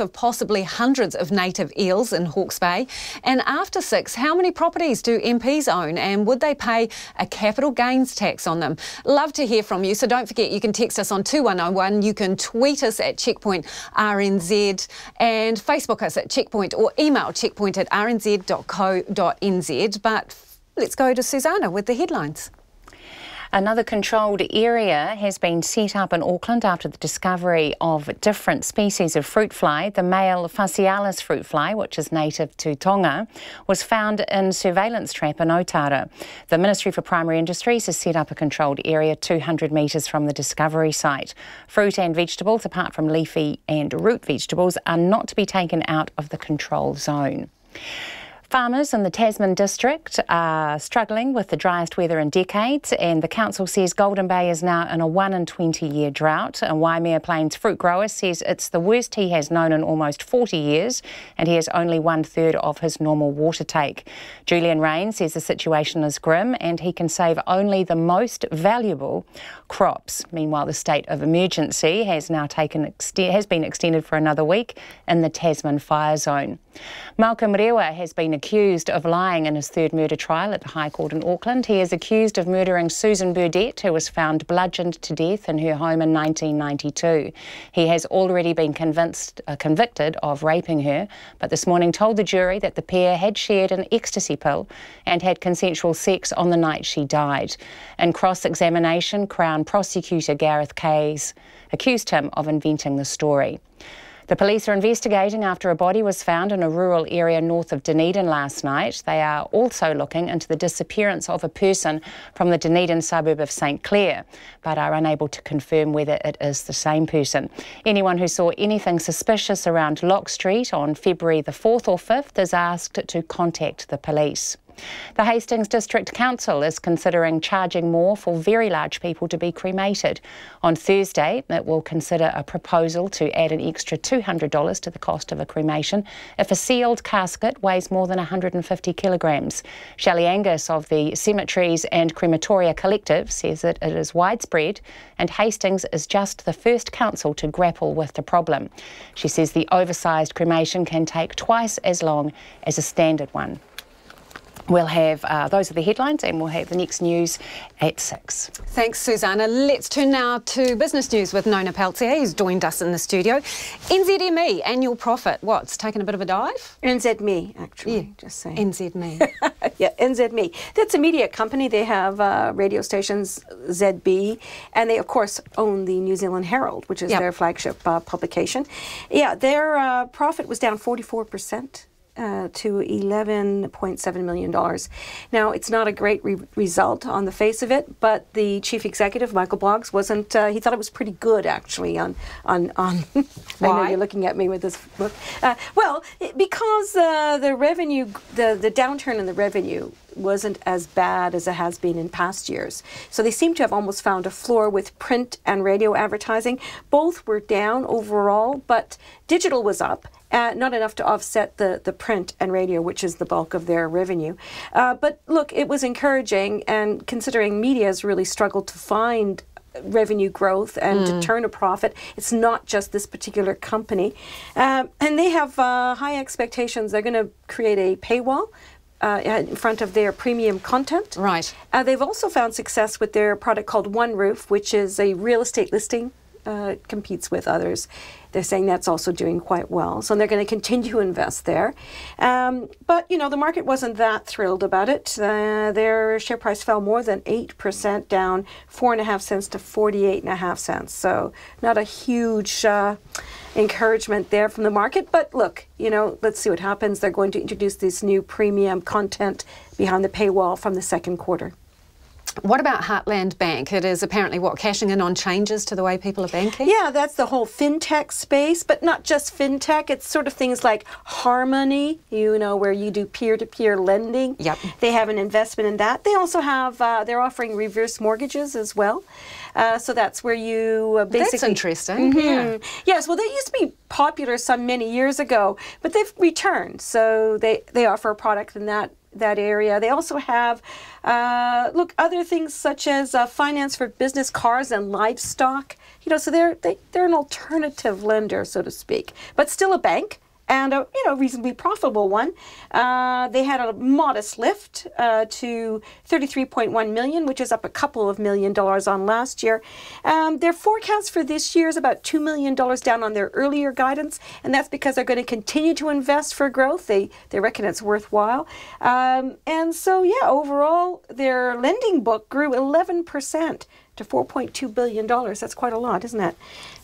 of possibly hundreds of native eels in Hawke's Bay. And after 6, how many properties do MPs own, and would they pay a capital gains tax on them? Love to hear from you, so don't forget you can text us on 2101, you can tweet us at Checkpoint RNZ and Facebook us at Checkpoint or email checkpoint@rnz.co.nz. But let's go to Susanna with the headlines. Another controlled area has been set up in Auckland after the discovery of different species of fruit fly. The male Fascialis fruit fly, which is native to Tonga, was found in surveillance trap in Otago. The Ministry for Primary Industries has set up a controlled area 200 metres from the discovery site. Fruit and vegetables, apart from leafy and root vegetables, are not to be taken out of the control zone. Farmers in the Tasman district are struggling with the driest weather in decades, and the council says Golden Bay is now in a 1 in 20 year drought. And Waimea Plains fruit grower says it's the worst he has known in almost 40 years, and he has only 1/3 of his normal water take. Julian Rain says the situation is grim and he can save only the most valuable crops. Meanwhile, the state of emergency has now been extended for another week in the Tasman fire zone. Malcolm Rewa has been accused of lying in his third murder trial at the High Court in Auckland. He is accused of murdering Susan Burdett, who was found bludgeoned to death in her home in 1992. He has already been convicted of raping her, but this morning told the jury that the pair had shared an ecstasy pill and had consensual sex on the night she died. In cross-examination, Crown Prosecutor Gareth Case accused him of inventing the story. The police are investigating after a body was found in a rural area north of Dunedin last night. They are also looking into the disappearance of a person from the Dunedin suburb of St Clair, but are unable to confirm whether it is the same person. Anyone who saw anything suspicious around Lock Street on February the 4th or 5th is asked to contact the police. The Hastings District Council is considering charging more for very large people to be cremated. On Thursday, it will consider a proposal to add an extra $200 to the cost of a cremation if a sealed casket weighs more than 150 kilograms. Shelley Angus of the Cemeteries and Crematoria Collective says that it is widespread and Hastings is just the first council to grapple with the problem. She says the oversized cremation can take twice as long as a standard one. We'll have, those are the headlines, and we'll have the next news at 6. Thanks, Susanna. Let's turn now to business news with Nona Peltier, who's joined us in the studio. NZME, annual profit, what's taken a bit of a dive? NZME, actually, yeah. Just saying. NZME. Yeah, NZME. That's a media company. They have radio stations, ZB, and they, of course, own the New Zealand Herald, which is their flagship publication. Yeah, their profit was down 44%. To $11.7 million. Now, it's not a great result on the face of it, but the chief executive, Michael Boggs, wasn't, he thought it was pretty good, actually, on I know you're looking at me with this book. Because the revenue, the downturn in the revenue wasn't as bad as it has been in past years. So they seem to have almost found a floor with print and radio advertising. Both were down overall, but digital was up. Not enough to offset the print and radio, which is the bulk of their revenue. But look, it was encouraging, and considering media has really struggled to find revenue growth and to turn a profit, it's not just this particular company. And they have high expectations. They're going to create a paywall in front of their premium content. Right. They've also found success with their product called One Roof, which is a real estate listing. Competes with others. They're saying that's also doing quite well. So they're going to continue to invest there. But, you know, the market wasn't that thrilled about it. Their share price fell more than 8%, down 4.5 cents to 48.5 cents. So not a huge encouragement there from the market. But look, you know, let's see what happens. They're going to introduce this new premium content behind the paywall from the second quarter. What about Heartland Bank? It is apparently, cashing in on changes to the way people are banking? Yeah, that's the whole fintech space, but not just fintech. It's sort of things like Harmony, you know, where you do peer-to-peer lending. Yep. They have an investment in that. They also have, they're offering reverse mortgages as well. So that's where you basically... That's interesting. Yeah. Yes, well, they used to be popular some many years ago, but they've returned. So they offer a product in that area. They also have, other things such as finance for business, cars, and livestock. You know, so they're an alternative lender, so to speak, but still a bank. And a reasonably profitable one. They had a modest lift to $33.1 million, which is up a couple of $1 million on last year. Their forecast for this year is about $2 million down on their earlier guidance, and that's because they're going to continue to invest for growth. They reckon it's worthwhile. And so, overall, their lending book grew 11% to $4.2 billion. That's quite a lot, isn't it?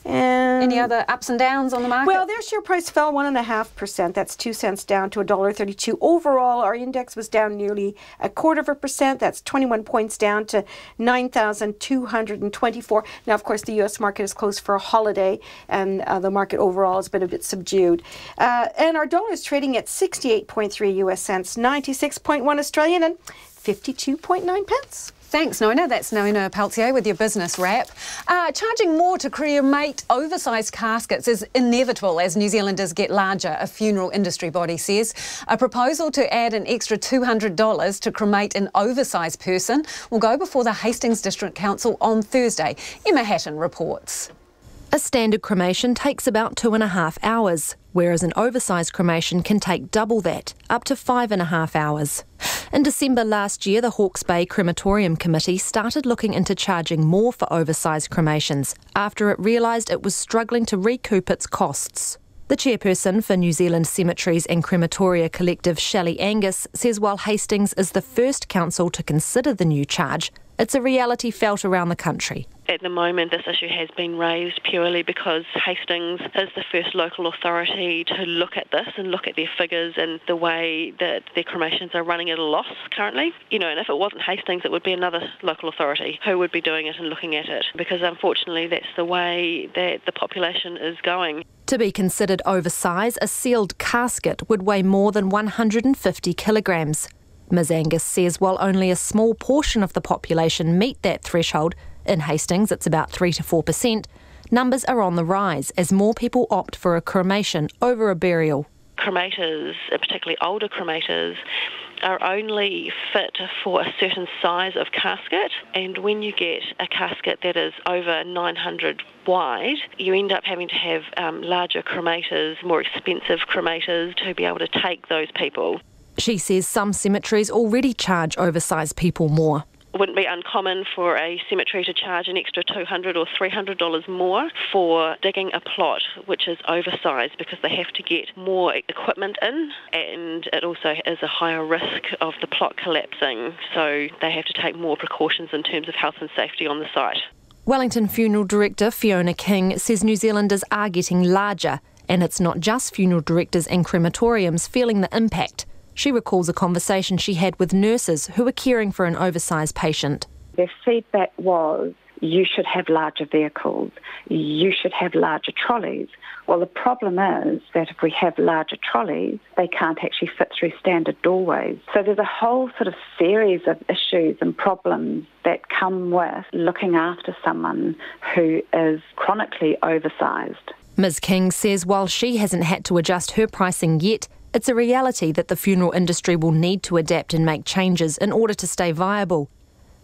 And any other ups and downs on the market? Well, their share price fell 1.5%. That's 2 cents down to $1.32. Overall, our index was down nearly 0.25%. That's 21 points down to 9,224. Now, of course, the U.S. market is closed for a holiday, and the market overall has been a bit subdued. And our dollar is trading at 68.3 U.S. cents, 96.1 Australian, and 52.9 pence. Thanks, Nona. That's Nona Peltier with your business wrap. Charging more to cremate oversized caskets is inevitable as New Zealanders get larger, a funeral industry body says. A proposal to add an extra $200 to cremate an oversized person will go before the Hastings District Council on Thursday. Emma Hatton reports. A standard cremation takes about 2.5 hours, whereas an oversized cremation can take double that, up to 5.5 hours. In December last year, the Hawke's Bay Crematorium Committee started looking into charging more for oversized cremations after it realised it was struggling to recoup its costs. The chairperson for New Zealand Cemeteries and Crematoria Collective, Shelley Angus, says while Hastings is the first council to consider the new charge, it's a reality felt around the country. At the moment, this issue has been raised purely because Hastings is the first local authority to look at this and look at their figures and the way that their cremations are running at a loss currently. And if it wasn't Hastings, it would be another local authority who would be doing it and looking at it, because unfortunately that's the way that the population is going. To be considered oversize, a sealed casket would weigh more than 150 kilograms. Ms Angus says while only a small portion of the population meet that threshold, in Hastings it's about 3 to 4%, numbers are on the rise as more people opt for a cremation over a burial. Cremators, particularly older cremators, are only fit for a certain size of casket, and when you get a casket that is over 900 wide, you end up having to have larger cremators, more expensive cremators to be able to take those people. She says some cemeteries already charge oversized people more. It wouldn't be uncommon for a cemetery to charge an extra $200 or $300 more for digging a plot which is oversized, because they have to get more equipment in, and it also is a higher risk of the plot collapsing, so they have to take more precautions in terms of health and safety on the site. Wellington Funeral Director Fiona King says New Zealanders are getting larger, and it's not just funeral directors and crematoriums feeling the impact. She recalls a conversation she had with nurses who were caring for an oversized patient. Their feedback was, you should have larger vehicles, you should have larger trolleys. Well, the problem is that if we have larger trolleys, they can't actually fit through standard doorways. So there's a whole sort of series of issues and problems that come with looking after someone who is chronically oversized. Ms King says while she hasn't had to adjust her pricing yet, it's a reality that the funeral industry will need to adapt and make changes in order to stay viable.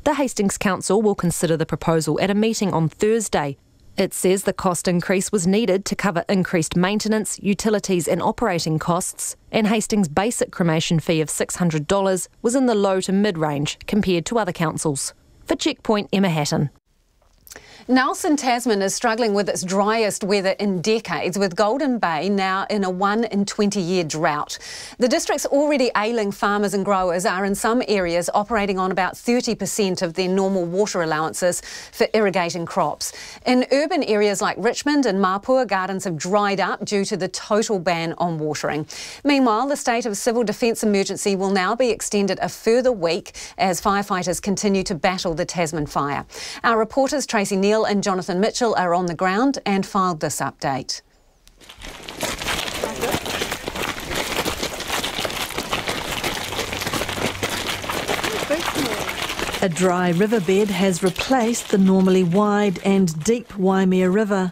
The Hastings Council will consider the proposal at a meeting on Thursday. It says the cost increase was needed to cover increased maintenance, utilities and operating costs, and Hastings' basic cremation fee of $600 was in the low to mid-range compared to other councils. For Checkpoint, Emma Hatton. Nelson, Tasman is struggling with its driest weather in decades, with Golden Bay now in a 1 in 20-year drought. The district's already ailing farmers and growers are in some areas operating on about 30% of their normal water allowances for irrigating crops. In urban areas like Richmond and Mapua, gardens have dried up due to the total ban on watering. Meanwhile, the state of civil defence emergency will now be extended a further week as firefighters continue to battle the Tasman fire. Our reporters Tracy Neal and Jonathan Mitchell are on the ground and filed this update. A dry riverbed has replaced the normally wide and deep Waimea River.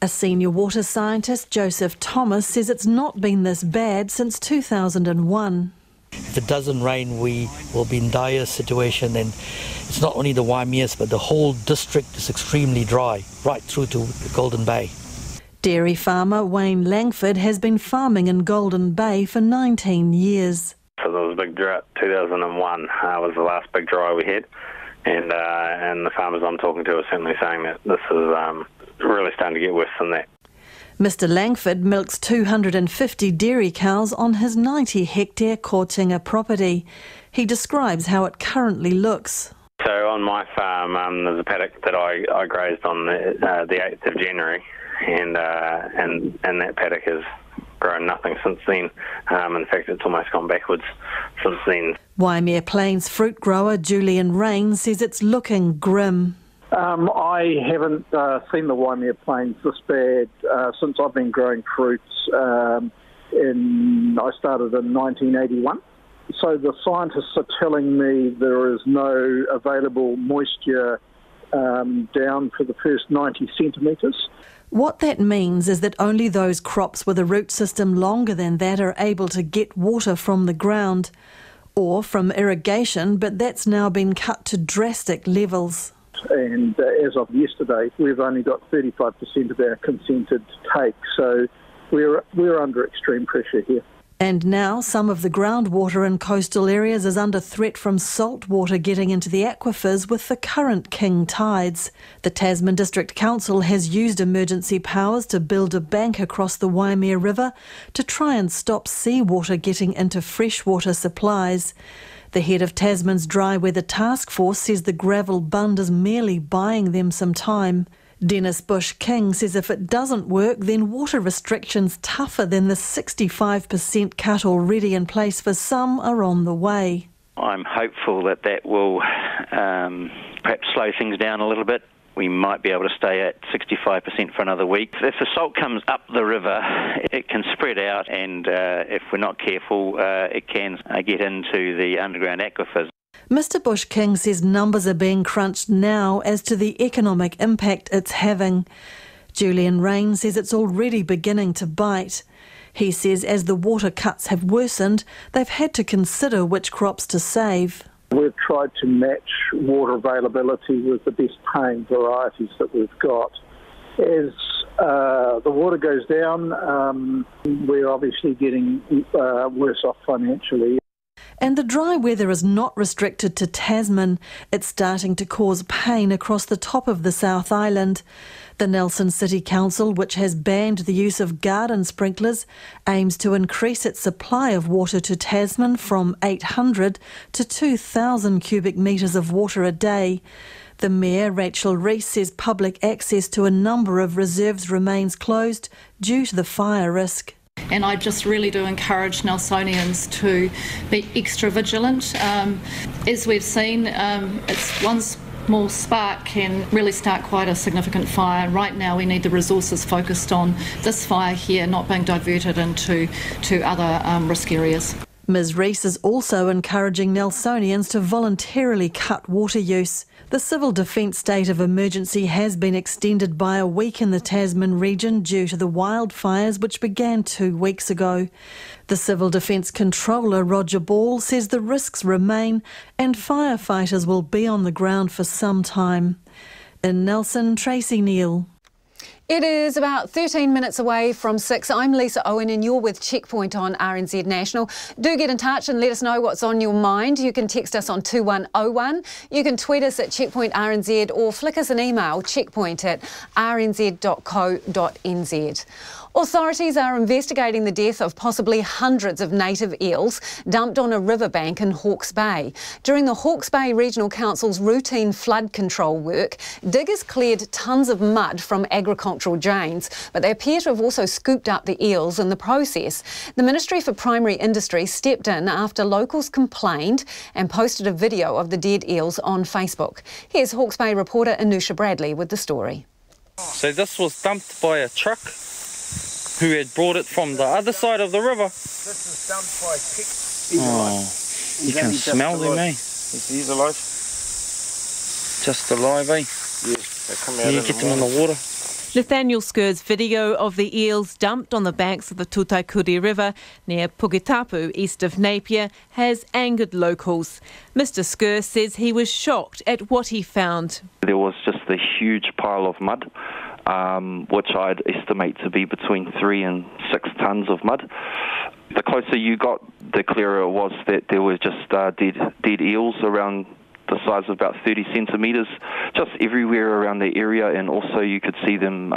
A senior water scientist, Joseph Thomas, says it's not been this bad since 2001. If it doesn't rain, we will be in dire situation, and it's not only the Waimeas, but the whole district is extremely dry, right through to the Golden Bay. Dairy farmer Wayne Langford has been farming in Golden Bay for 19 years. So there was a big drought. 2001 was the last big dry we had, and the farmers I'm talking to are certainly saying that this is really starting to get worse than that. Mr Langford milks 250 dairy cows on his 90-hectare Kortinga property. He describes how it currently looks. So on my farm, there's a paddock that I grazed on the 8th of January, and that paddock has grown nothing since then. In fact, it's almost gone backwards since then. Waimea Plains fruit grower Julian Rain says it's looking grim. I haven't seen the Waimea Plains this bad since I've been growing fruits. I started in 1981. So the scientists are telling me there is no available moisture down for the first 90 centimetres. What that means is that only those crops with a root system longer than that are able to get water from the ground or from irrigation, but that's now been cut to drastic levels. And as of yesterday, we've only got 35% of our consented take. So we're under extreme pressure here. And now some of the groundwater in coastal areas is under threat from salt water getting into the aquifers with the current king tides. The Tasman District Council has used emergency powers to build a bank across the Waimea River to try and stop seawater getting into freshwater supplies. The head of Tasman's Dry Weather Task Force says the gravel bund is merely buying them some time. Dennis Bush-King says if it doesn't work, then water restrictions tougher than the 65% cut already in place for some are on the way. I'm hopeful that will perhaps slow things down a little bit. We might be able to stay at 65% for another week. If the salt comes up the river, it can spread out, and if we're not careful, it can get into the underground aquifers. Mr Bush-King says numbers are being crunched now as to the economic impact it's having. Julian Rain says it's already beginning to bite. He says as the water cuts have worsened, they've had to consider which crops to save. We've tried to match water availability with the best paying varieties that we've got. As the water goes down, we're obviously getting worse off financially. And the dry weather is not restricted to Tasman. It's starting to cause pain across the top of the South Island. The Nelson City Council, which has banned the use of garden sprinklers, aims to increase its supply of water to Tasman from 800 to 2,000 cubic metres of water a day. The Mayor, Rachel Rees, says public access to a number of reserves remains closed due to the fire risk. And I just really do encourage Nelsonians to be extra vigilant. As we've seen, it's one small spark can really start quite a significant fire. Right now we need the resources focused on this fire here, not being diverted into other risk areas. Ms Rees is also encouraging Nelsonians to voluntarily cut water use. The Civil Defence state of emergency has been extended by a week in the Tasman region due to the wildfires which began 2 weeks ago. The Civil Defence Controller, Roger Ball, says the risks remain and firefighters will be on the ground for some time. In Nelson, Tracy Neal. It is about 13 minutes away from 6. I'm Lisa Owen and you're with Checkpoint on RNZ National. Do get in touch and let us know what's on your mind. You can text us on 2101. You can tweet us at Checkpoint RNZ or flick us an email, checkpoint@rnz.co.nz. Authorities are investigating the death of possibly hundreds of native eels dumped on a riverbank in Hawke's Bay. During the Hawke's Bay Regional Council's routine flood control work, diggers cleared tons of mud from agricultural drains, but they appear to have also scooped up the eels in the process. The Ministry for Primary Industry stepped in after locals complained and posted a video of the dead eels on Facebook. Here's Hawke's Bay reporter Anusha Bradley with the story. So this was dumped by a truck who had brought it from the other side of the river. This is dumped by Kick. Oh, you can smell them, eh? He's alive. Just alive, eh? Yes, they come out. You get them in the water. Nathaniel Sker's video of the eels dumped on the banks of the Tutakuri River near Puketapu, east of Napier, has angered locals. Mr Sker says he was shocked at what he found. There was just a huge pile of mud, which I'd estimate to be between 3 and 6 tons of mud. The closer you got, the clearer it was that there were just dead eels around the size of about 30 centimetres, just everywhere around the area, and also you could see them,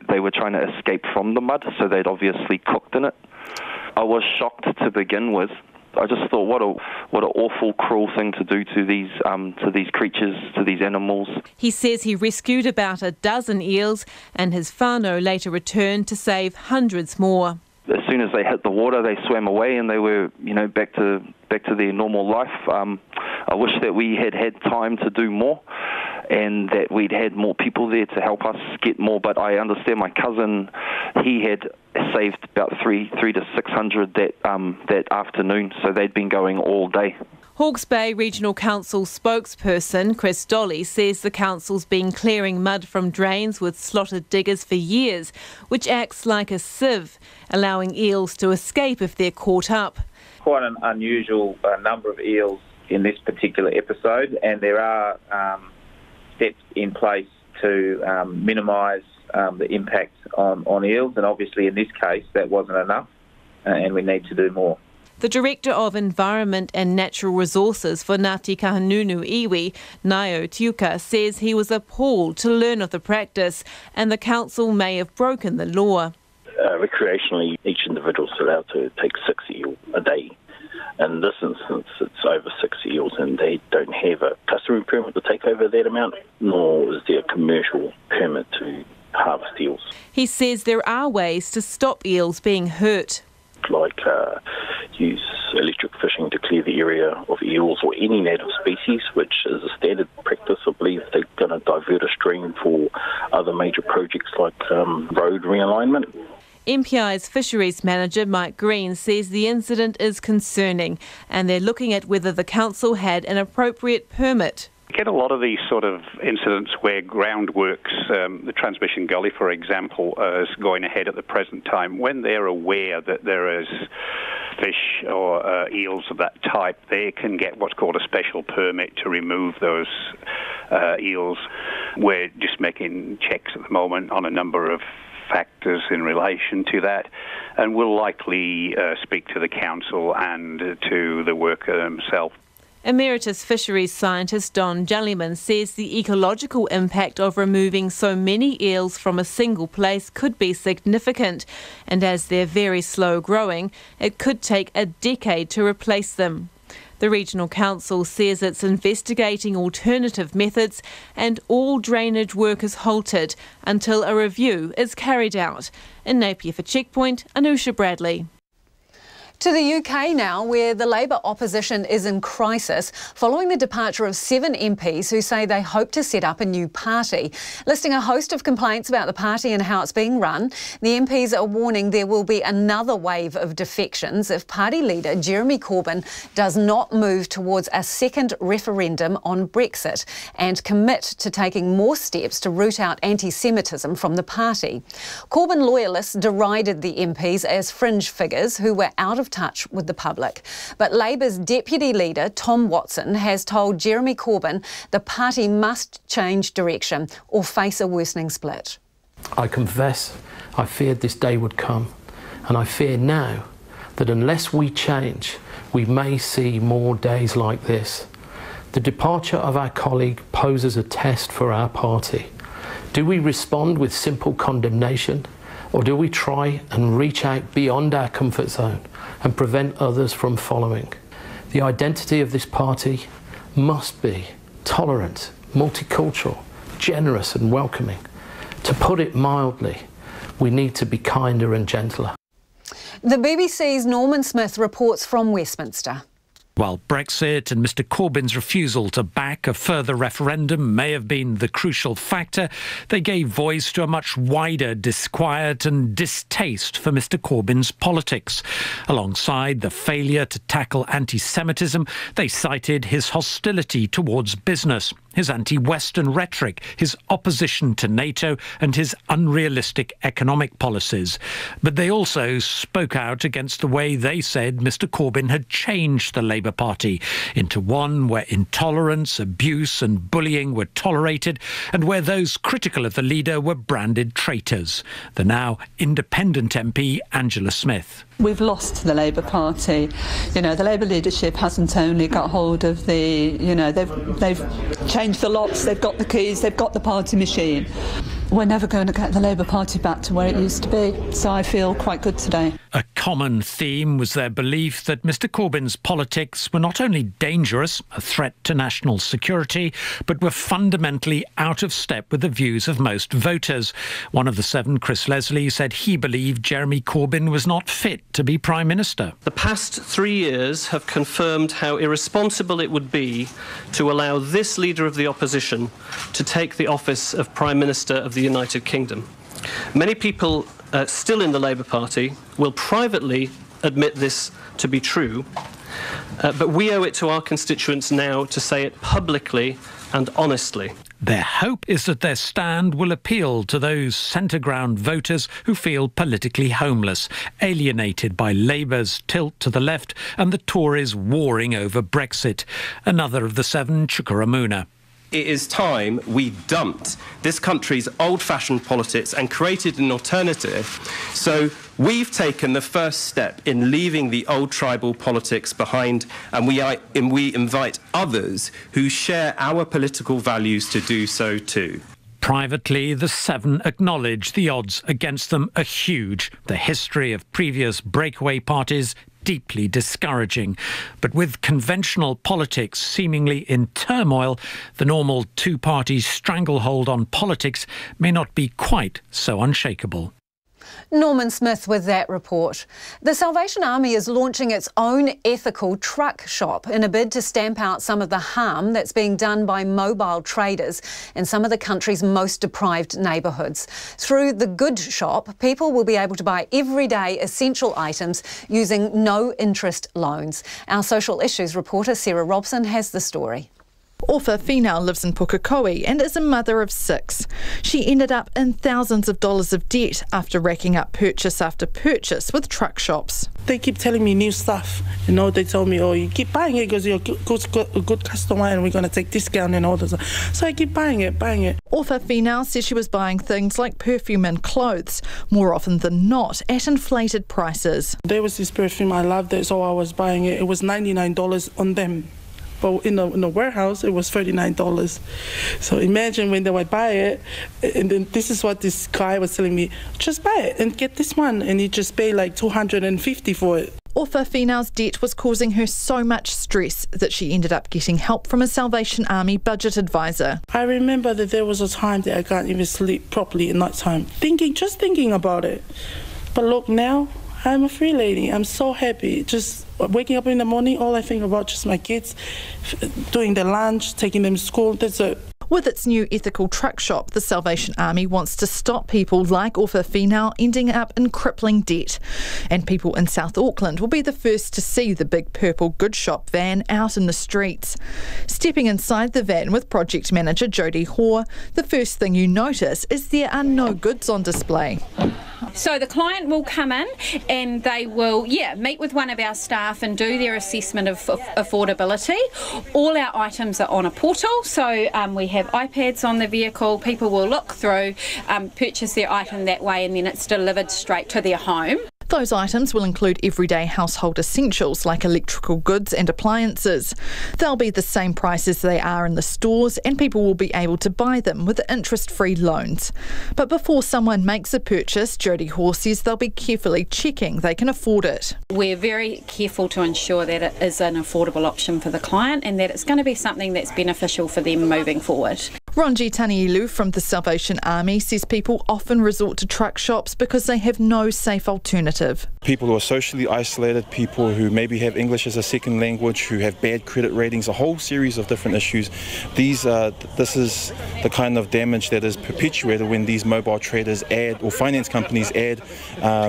they were trying to escape from the mud, so they'd obviously cooked in it. I was shocked to begin with. I just thought, what an awful, cruel thing to do to these creatures, to these animals. He says he rescued about a dozen eels, and his whānau later returned to save hundreds more. As soon as they hit the water, they swam away, and they were, back to their normal life. I wish that we had time to do more, and that we'd had more people there to help us get more. But I understand my cousin, he had saved about 300 to 600 that afternoon, so they'd been going all day. Hawke's Bay Regional Council spokesperson Chris Dolly says the council's been clearing mud from drains with slotted diggers for years, which acts like a sieve, allowing eels to escape if they're caught up. Quite an unusual number of eels in this particular episode, and there are steps in place to minimise the impact on eels, and obviously in this case that wasn't enough, and we need to do more. The Director of Environment and Natural Resources for Ngāti Kahungunu Iwi, Naio Tiuka, says he was appalled to learn of the practice and the council may have broken the law. Recreationally, each individual is allowed to take 6 eels a day. In this instance, it's over 6 eels, and they don't have a customary permit to take over that amount, nor is there a commercial permit to harvest eels. He says there are ways to stop eels being hurt. Like use electric fishing to clear the area of eels or any native species, which is a standard practice. I believe they're going to divert a stream for other major projects like road realignment. MPI's Fisheries Manager Mike Green says the incident is concerning and they're looking at whether the council had an appropriate permit. We get a lot of these sort of incidents where groundworks, the transmission gully, for example, is going ahead at the present time. When they're aware that there is fish or eels of that type, they can get what's called a special permit to remove those eels. We're just making checks at the moment on a number of factors in relation to that, and we'll likely speak to the council and to the worker himself. Emeritus Fisheries Scientist Don Jellyman says the ecological impact of removing so many eels from a single place could be significant, and as they're very slow growing, it could take a decade to replace them. The Regional Council says it's investigating alternative methods and all drainage work is halted until a review is carried out. In Napier for Checkpoint, Anusha Bradley. To the UK now, where the Labour opposition is in crisis following the departure of 7 MPs who say they hope to set up a new party. Listing a host of complaints about the party and how it's being run, the MPs are warning there will be another wave of defections if party leader Jeremy Corbyn does not move towards a second referendum on Brexit and commit to taking more steps to root out anti-Semitism from the party. Corbyn loyalists derided the MPs as fringe figures who were out of touch with the public. But Labour's deputy leader, Tom Watson, has told Jeremy Corbyn the party must change direction or face a worsening split. I confess I feared this day would come, and I fear now that unless we change, we may see more days like this. The departure of our colleague poses a test for our party. Do we respond with simple condemnation, or do we try and reach out beyond our comfort zone and prevent others from following? The identity of this party must be tolerant, multicultural, generous and welcoming. To put it mildly, we need to be kinder and gentler. The BBC's Norman Smith reports from Westminster. While Brexit and Mr Corbyn's refusal to back a further referendum may have been the crucial factor, they gave voice to a much wider disquiet and distaste for Mr Corbyn's politics. Alongside the failure to tackle anti-Semitism, they cited his hostility towards business, his anti-Western rhetoric, his opposition to NATO and his unrealistic economic policies. But they also spoke out against the way they said Mr Corbyn had changed the Labour Party into one where intolerance, abuse and bullying were tolerated and where those critical of the leader were branded traitors. The now independent MP Angela Smith. We've lost the Labour Party. You know, the Labour leadership hasn't only got hold of the, they've changed the locks, they've got the keys, they've got the party machine. We're never going to get the Labour Party back to where it used to be, so I feel quite good today. A common theme was their belief that Mr Corbyn's politics were not only dangerous, a threat to national security, but were fundamentally out of step with the views of most voters. One of the 7, Chris Leslie, said he believed Jeremy Corbyn was not fit to be Prime Minister. The past 3 years have confirmed how irresponsible it would be to allow this leader of the opposition to take the office of Prime Minister of the United Kingdom. Many people still in the Labour Party will privately admit this to be true, but we owe it to our constituents now to say it publicly and honestly. Their hope is that their stand will appeal to those centre-ground voters who feel politically homeless, alienated by Labour's tilt to the left and the Tories warring over Brexit. Another of the 7, Chukaramuna. it is time we dumped this country's old-fashioned politics and created an alternative. So we've taken the first step in leaving the old tribal politics behind, and we invite others who share our political values to do so too. Privately, the seven acknowledge the odds against them are huge. The history of previous breakaway parties deeply discouraging. But with conventional politics seemingly in turmoil, the normal two-party stranglehold on politics may not be quite so unshakable. Norman Smith with that report. The Salvation Army is launching its own ethical truck shop in a bid to stamp out some of the harm that's being done by mobile traders in some of the country's most deprived neighbourhoods. Through the Good Shop, people will be able to buy everyday essential items using no-interest loans. Our social issues reporter Sarah Robson has the story. Orpha Finau lives in Pukekohe and is a mother of 6. She ended up in thousands of dollars of debt after racking up purchase after purchase with truck shops. They keep telling me new stuff. You know, they told me, oh, you keep buying it because you're a good customer and we're going to take discount and all this. So I keep buying it. Orpha Finau says she was buying things like perfume and clothes, more often than not at inflated prices. There was this perfume, I loved it, so I was buying it. It was $99 on them. But in the warehouse, it was $39. So imagine when they would buy it, and then this is what this guy was telling me, just buy it and get this one. And he just paid like $250 for it. Orpha Finau's debt was causing her so much stress that she ended up getting help from a Salvation Army budget advisor. I remember that there was a time that I can't even sleep properly at night time, just thinking about it. But look, now I'm a free lady. I'm so happy. Just waking up in the morning, all I think about just my kids, doing their lunch, taking them to school, that's it. With its new ethical truck shop, the Salvation Army wants to stop people like Orpha Finau ending up in crippling debt. And people in South Auckland will be the first to see the big purple Good Shop van out in the streets. Stepping inside the van with project manager Jodie Hawke, the first thing you notice is there are no goods on display. So the client will come in and they will, meet with one of our staff and do their assessment of affordability. All our items are on a portal, so we have iPads on the vehicle. People will look through, purchase their item that way, and then it's delivered straight to their home. Those items will include everyday household essentials like electrical goods and appliances. They'll be the same price as they are in the stores, and people will be able to buy them with interest-free loans. But before someone makes a purchase, Jodie Hawke says they'll be carefully checking they can afford it. We're very careful to ensure that it is an affordable option for the client and that it's going to be something that's beneficial for them moving forward. Ronji Taniilu from the Salvation Army says people often resort to truck shops because they have no safe alternative. People who are socially isolated, people who maybe have English as a second language, who have bad credit ratings, a whole series of different issues. This is the kind of damage that is perpetuated when these mobile traders add, or finance companies add,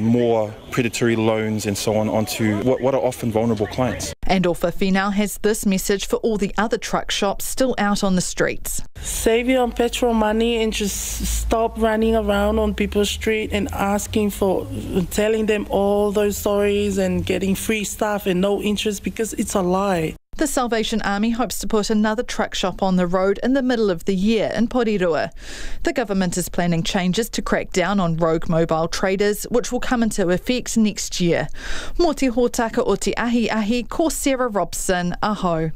more predatory loans and so on onto what are often vulnerable clients. And Orpha Finau has this message for all the other truck shops still out on the streets. Save your petrol money and just stop running around on people's street and telling them all those stories and getting free stuff and no interest, because it's a lie. The Salvation Army hopes to put another truck shop on the road in the middle of the year in Porirua. The government is planning changes to crack down on rogue mobile traders, which will come into effect next year. Mō te hōtaka o te ahi, ko Sarah Robson, aho.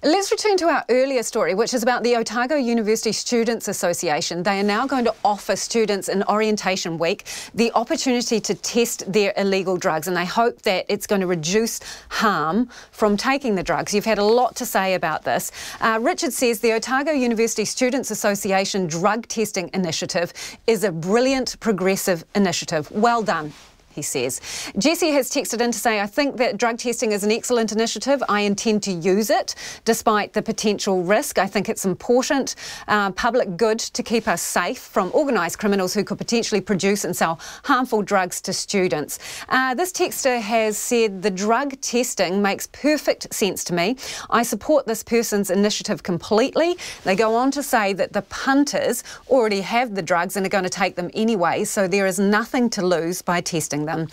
Let's return to our earlier story, which is about the Otago University Students Association. They are now going to offer students in Orientation Week the opportunity to test their illegal drugs, and they hope that it's going to reduce harm from taking the drugs. You've had a lot to say about this. Richard says the Otago University Students Association drug testing initiative is a brilliant progressive initiative. Well done, he says. Jesse has texted in to say, I think that drug testing is an excellent initiative. I intend to use it despite the potential risk. I think it's important public good to keep us safe from organised criminals who could potentially produce and sell harmful drugs to students. This texter has said, the drug testing makes perfect sense to me. I support this person's initiative completely. They go on to say that the punters already have the drugs and are going to take them anyway, so there is nothing to lose by testing them.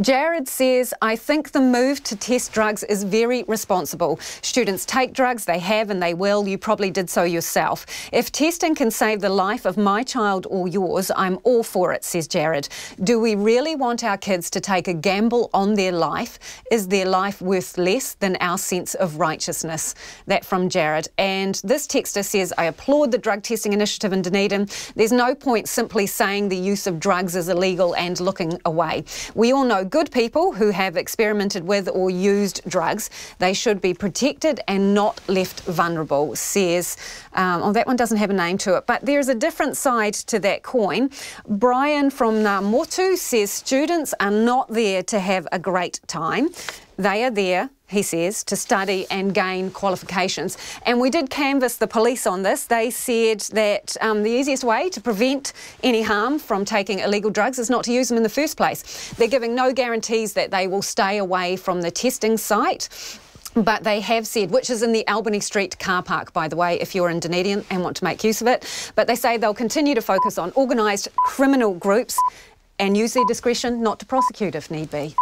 Jared says, I think the move to test drugs is very responsible. Students take drugs, they have and they will. You probably did so yourself. If testing can save the life of my child or yours, I'm all for it, says Jared. Do we really want our kids to take a gamble on their life? Is their life worth less than our sense of righteousness? That from Jared. And this texter says, I applaud the drug testing initiative in Dunedin. There's no point simply saying the use of drugs is illegal and looking away. We all know good people who have experimented with or used drugs. They should be protected and not left vulnerable, says, that one doesn't have a name to it, but there's a different side to that coin. Brian from Ngā says students are not there to have a great time. They are there, he says, to study and gain qualifications. And we did canvass the police on this. They said that the easiest way to prevent any harm from taking illegal drugs is not to use them in the first place. They're giving no guarantees that they will stay away from the testing site. But they have said, which is in the Albany Street car park, by the way, if you're in Dunedin and want to make use of it. But they say they'll continue to focus on organised criminal groups and use their discretion not to prosecute if need be.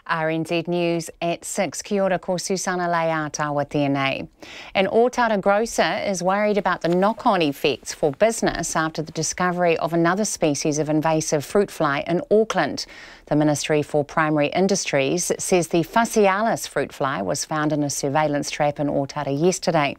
RNZ News at 6. Kia ora, ko Susana Leia tawa tēnei. An Otara grocer is worried about the knock-on effects for business after the discovery of another species of invasive fruit fly in Auckland. The Ministry for Primary Industries says the Fascialis fruit fly was found in a surveillance trap in Otara yesterday.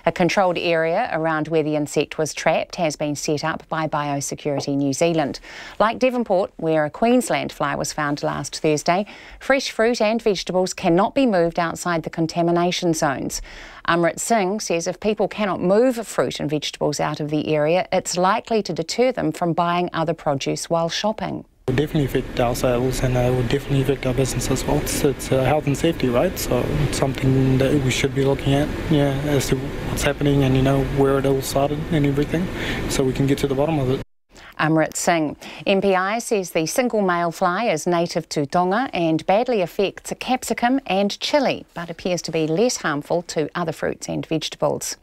A controlled area around where the insect was trapped has been set up by Biosecurity New Zealand. Like Devonport, where a Queensland fly was found last Thursday, fresh fruit and vegetables cannot be moved outside the contamination zones. Amrit Singh says if people cannot move fruit and vegetables out of the area, it's likely to deter them from buying other produce while shopping. It will definitely affect our sales and it will definitely affect our business as well. It's health and safety, right? So it's something that we should be looking at, as to what's happening and, where it all started and everything, so we can get to the bottom of it. Amrit Singh. MPI says the single male fly is native to Tonga and badly affects capsicum and chilli, but appears to be less harmful to other fruits and vegetables.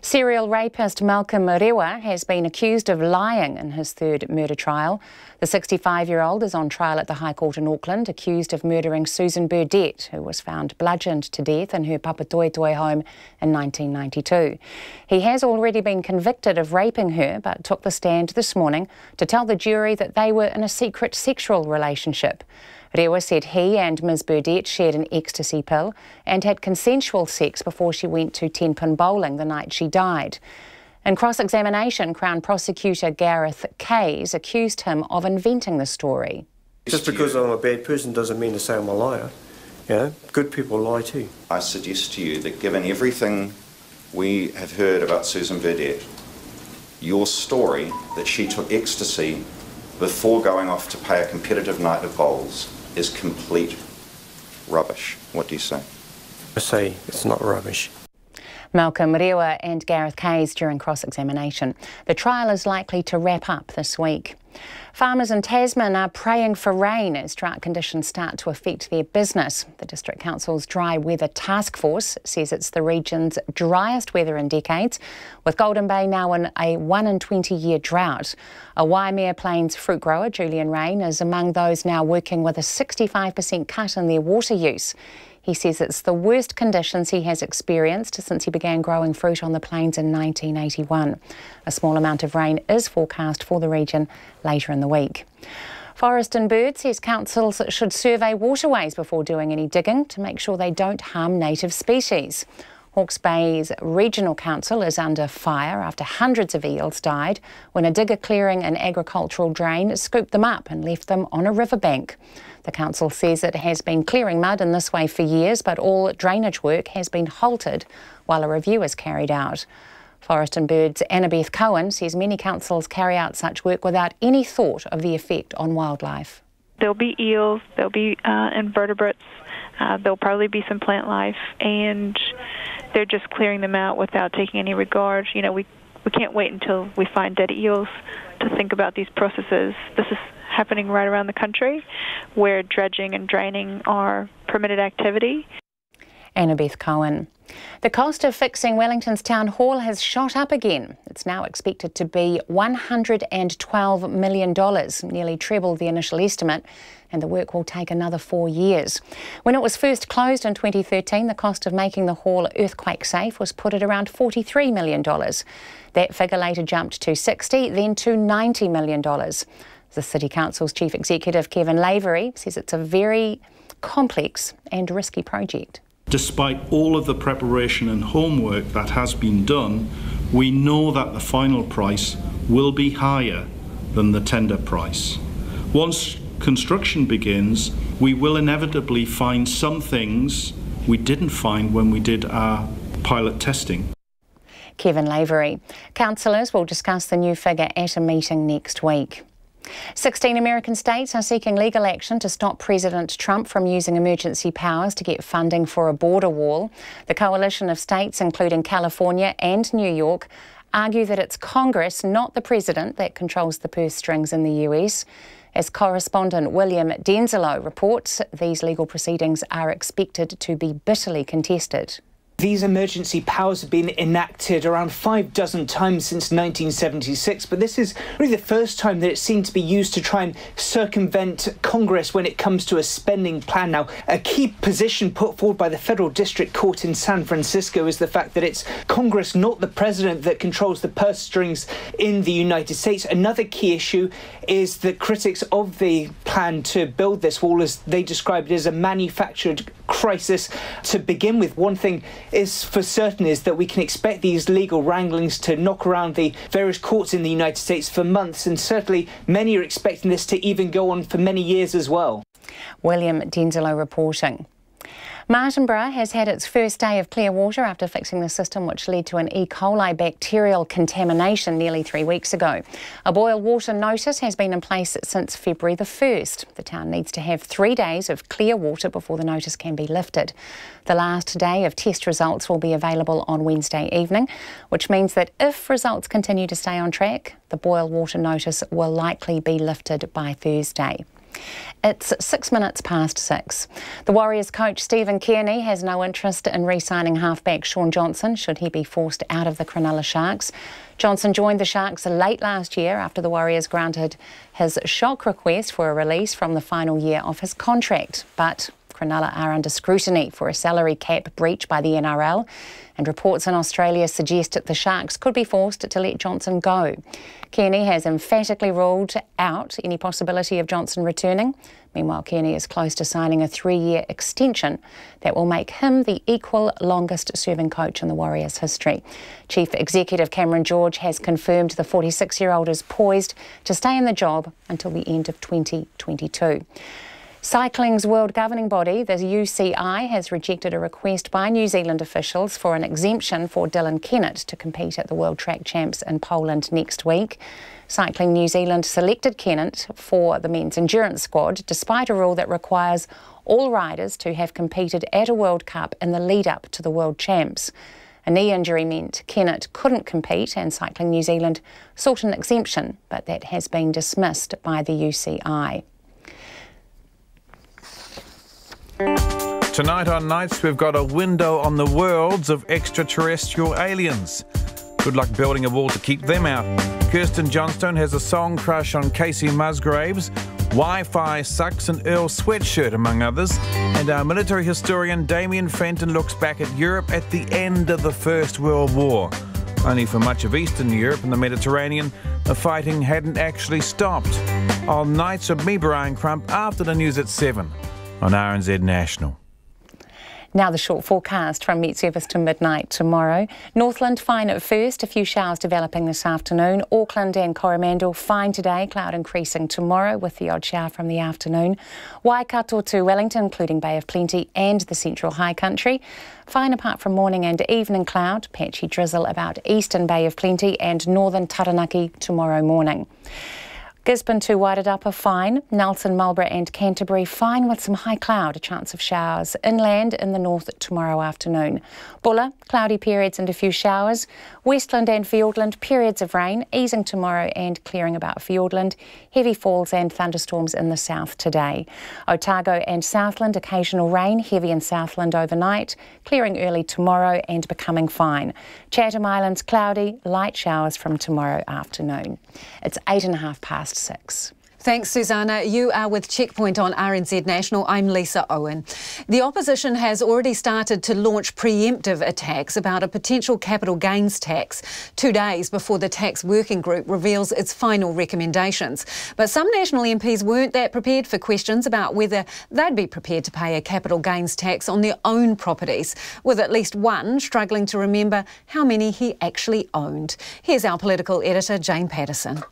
Serial rapist Malcolm Rewa has been accused of lying in his third murder trial. The 65-year-old is on trial at the High Court in Auckland, accused of murdering Susan Burdett, who was found bludgeoned to death in her Papatoetoe home in 1992. He has already been convicted of raping her, but took the stand this morning to tell the jury that they were in a secret sexual relationship. Rewa said he and Ms Burdett shared an ecstasy pill and had consensual sex before she went to 10-pin bowling the night she died. In cross-examination, Crown Prosecutor Gareth Kays accused him of inventing the story. Just because I'm a bad person doesn't mean to say I'm a liar. Good people lie too. I suggest to you that given everything we have heard about Susan Burdett, your story that she took ecstasy before going off to pay a competitive night of bowls is complete rubbish. What do you say? I say it's not rubbish. Malcolm Rewa and Gareth Kays during cross-examination. The trial is likely to wrap up this week. Farmers in Tasman are praying for rain as drought conditions start to affect their business. The District Council's Dry Weather Task Force says it's the region's driest weather in decades, with Golden Bay now in a 1 in 20-year drought. A Waimea Plains fruit grower, Julian Rain, is among those now working with a 65% cut in their water use. He says it's the worst conditions he has experienced since he began growing fruit on the plains in 1981. A small amount of rain is forecast for the region later in the week. Forest and Bird says councils should survey waterways before doing any digging to make sure they don't harm native species. Hawke's Bay's Regional Council is under fire after hundreds of eels died when a digger clearing an agricultural drain scooped them up and left them on a riverbank. The council says it has been clearing mud in this way for years, but all drainage work has been halted while a review is carried out. Forest and Bird's Annabeth Cohen says many councils carry out such work without any thought of the effect on wildlife. There'll be eels, there'll be invertebrates, there'll probably be some plant life, and they're just clearing them out without taking any regard. We can't wait until we find dead eels to think about these processes. This is happening right around the country where dredging and draining are permitted activity. Annabeth Cohen. The cost of fixing Wellington's Town Hall has shot up again. It's now expected to be $112 million, nearly treble the initial estimate, and the work will take another 4 years. When it was first closed in 2013, the cost of making the hall earthquake safe was put at around $43 million. That figure later jumped to $60, then to $90 million. The City Council's Chief Executive, Kevin Lavery, says it's a very complex and risky project. Despite all of the preparation and homework that has been done, we know that the final price will be higher than the tender price. Once construction begins, we will inevitably find some things we didn't find when we did our pilot testing. Kevin Lavery. Councillors will discuss the new figure at a meeting next week. 16 American states are seeking legal action to stop President Trump from using emergency powers to get funding for a border wall. The coalition of states, including California and New York, argue that it's Congress, not the President, that controls the purse strings in the US. As correspondent William Denzilo reports, these legal proceedings are expected to be bitterly contested. These emergency powers have been enacted around 6 times since 1976, but this is really the first time that it seemed to be used to try and circumvent Congress when it comes to a spending plan. Now, a key position put forward by the Federal District Court in San Francisco is the fact that it's Congress, not the President, that controls the purse strings in the United States. Another key issue is that critics of the plan to build this wall, as they described it, as a manufactured crisis to begin with. One thing is for certain is that we can expect these legal wranglings to knock around the various courts in the United States for months, and certainly many are expecting this to even go on for many years as well. William Denzilo reporting. Martinborough has had its first day of clear water after fixing the system which led to an E. coli bacterial contamination nearly 3 weeks ago. A boil water notice has been in place since February the 1st. The town needs to have 3 days of clear water before the notice can be lifted. The last day of test results will be available on Wednesday evening, which means that if results continue to stay on track, the boil water notice will likely be lifted by Thursday. It's 6:06. The Warriors coach Stephen Kearney has no interest in re-signing halfback Shaun Johnson should he be forced out of the Cronulla Sharks. Johnson joined the Sharks late last year after the Warriors granted his shock request for a release from the final year of his contract. But Cronulla are under scrutiny for a salary cap breach by the NRL, and reports in Australia suggest that the Sharks could be forced to let Johnson go. Kearney has emphatically ruled out any possibility of Johnson returning. Meanwhile, Kearney is close to signing a 3-year extension that will make him the equal longest-serving coach in the Warriors' history. Chief Executive Cameron George has confirmed the 46-year-old is poised to stay in the job until the end of 2022. Cycling's world governing body, the UCI, has rejected a request by New Zealand officials for an exemption for Dylan Kennett to compete at the World Track Champs in Poland next week. Cycling New Zealand selected Kennett for the men's endurance squad, despite a rule that requires all riders to have competed at a World Cup in the lead-up to the World Champs. A knee injury meant Kennett couldn't compete, and Cycling New Zealand sought an exemption, but that has been dismissed by the UCI. Tonight on Nights, we've got a window on the worlds of extraterrestrial aliens. Good luck building a wall to keep them out. Kirsten Johnstone has a song crush on Casey Musgraves. Wi-Fi sucks an Earl sweatshirt, among others. And our military historian Damien Fenton looks back at Europe at the end of the First World War. Only for much of Eastern Europe and the Mediterranean, the fighting hadn't actually stopped. On Nights with me, Brian Crump, after the news at 7 on RNZ National. Now the short forecast from Met Service to midnight tomorrow. Northland fine at first, a few showers developing this afternoon. Auckland and Coromandel fine today, cloud increasing tomorrow with the odd shower from the afternoon. Waikato to Wellington, including Bay of Plenty and the Central High Country. Fine apart from morning and evening cloud, patchy drizzle about eastern Bay of Plenty and northern Taranaki tomorrow morning. Gisborne to Wairarapa fine, Nelson, Marlborough and Canterbury fine with some high cloud, a chance of showers. Inland in the north tomorrow afternoon. Bulla, cloudy periods and a few showers. Westland and Fiordland, periods of rain, easing tomorrow and clearing about Fiordland. Heavy falls and thunderstorms in the south today. Otago and Southland, occasional rain, heavy in Southland overnight, clearing early tomorrow and becoming fine. Chatham Islands, cloudy, light showers from tomorrow afternoon. It's 6:08. Thanks, Susanna. You are with Checkpoint on RNZ National. I'm Lisa Owen. The opposition has already started to launch preemptive attacks about a potential capital gains tax 2 days before the tax working group reveals its final recommendations. But some National MPs weren't that prepared for questions about whether they'd be prepared to pay a capital gains tax on their own properties, with at least one struggling to remember how many he actually owned. Here's our political editor, Jane Patterson.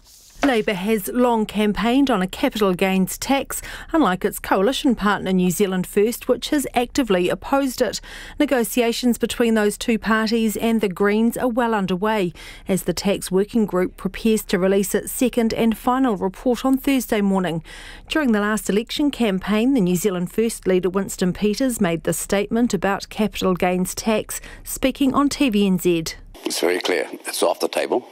Labour has long campaigned on a capital gains tax, unlike its coalition partner New Zealand First, which has actively opposed it. Negotiations between those two parties and the Greens are well underway as the tax working group prepares to release its second and final report on Thursday morning. During the last election campaign, the New Zealand First leader Winston Peters made the statement about capital gains tax, speaking on TVNZ. It's very clear. It's off the table.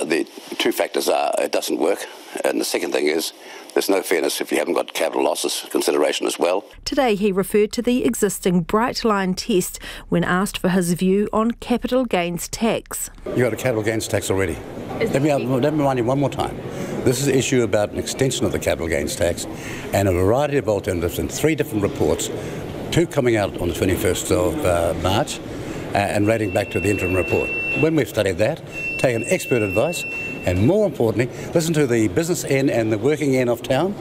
The two factors are it doesn't work, and the second thing is there's no fairness if you haven't got capital losses consideration as well. Today he referred to the existing Bright Line test when asked for his view on capital gains tax. You've got a capital gains tax already. Let me remind you one more time. This is an issue about an extension of the capital gains tax and a variety of alternatives in 3 different reports, 2 coming out on the 21st of March and relating back to the interim report. When we've studied that, taken expert advice, and more importantly, listen to the business end and the working end of town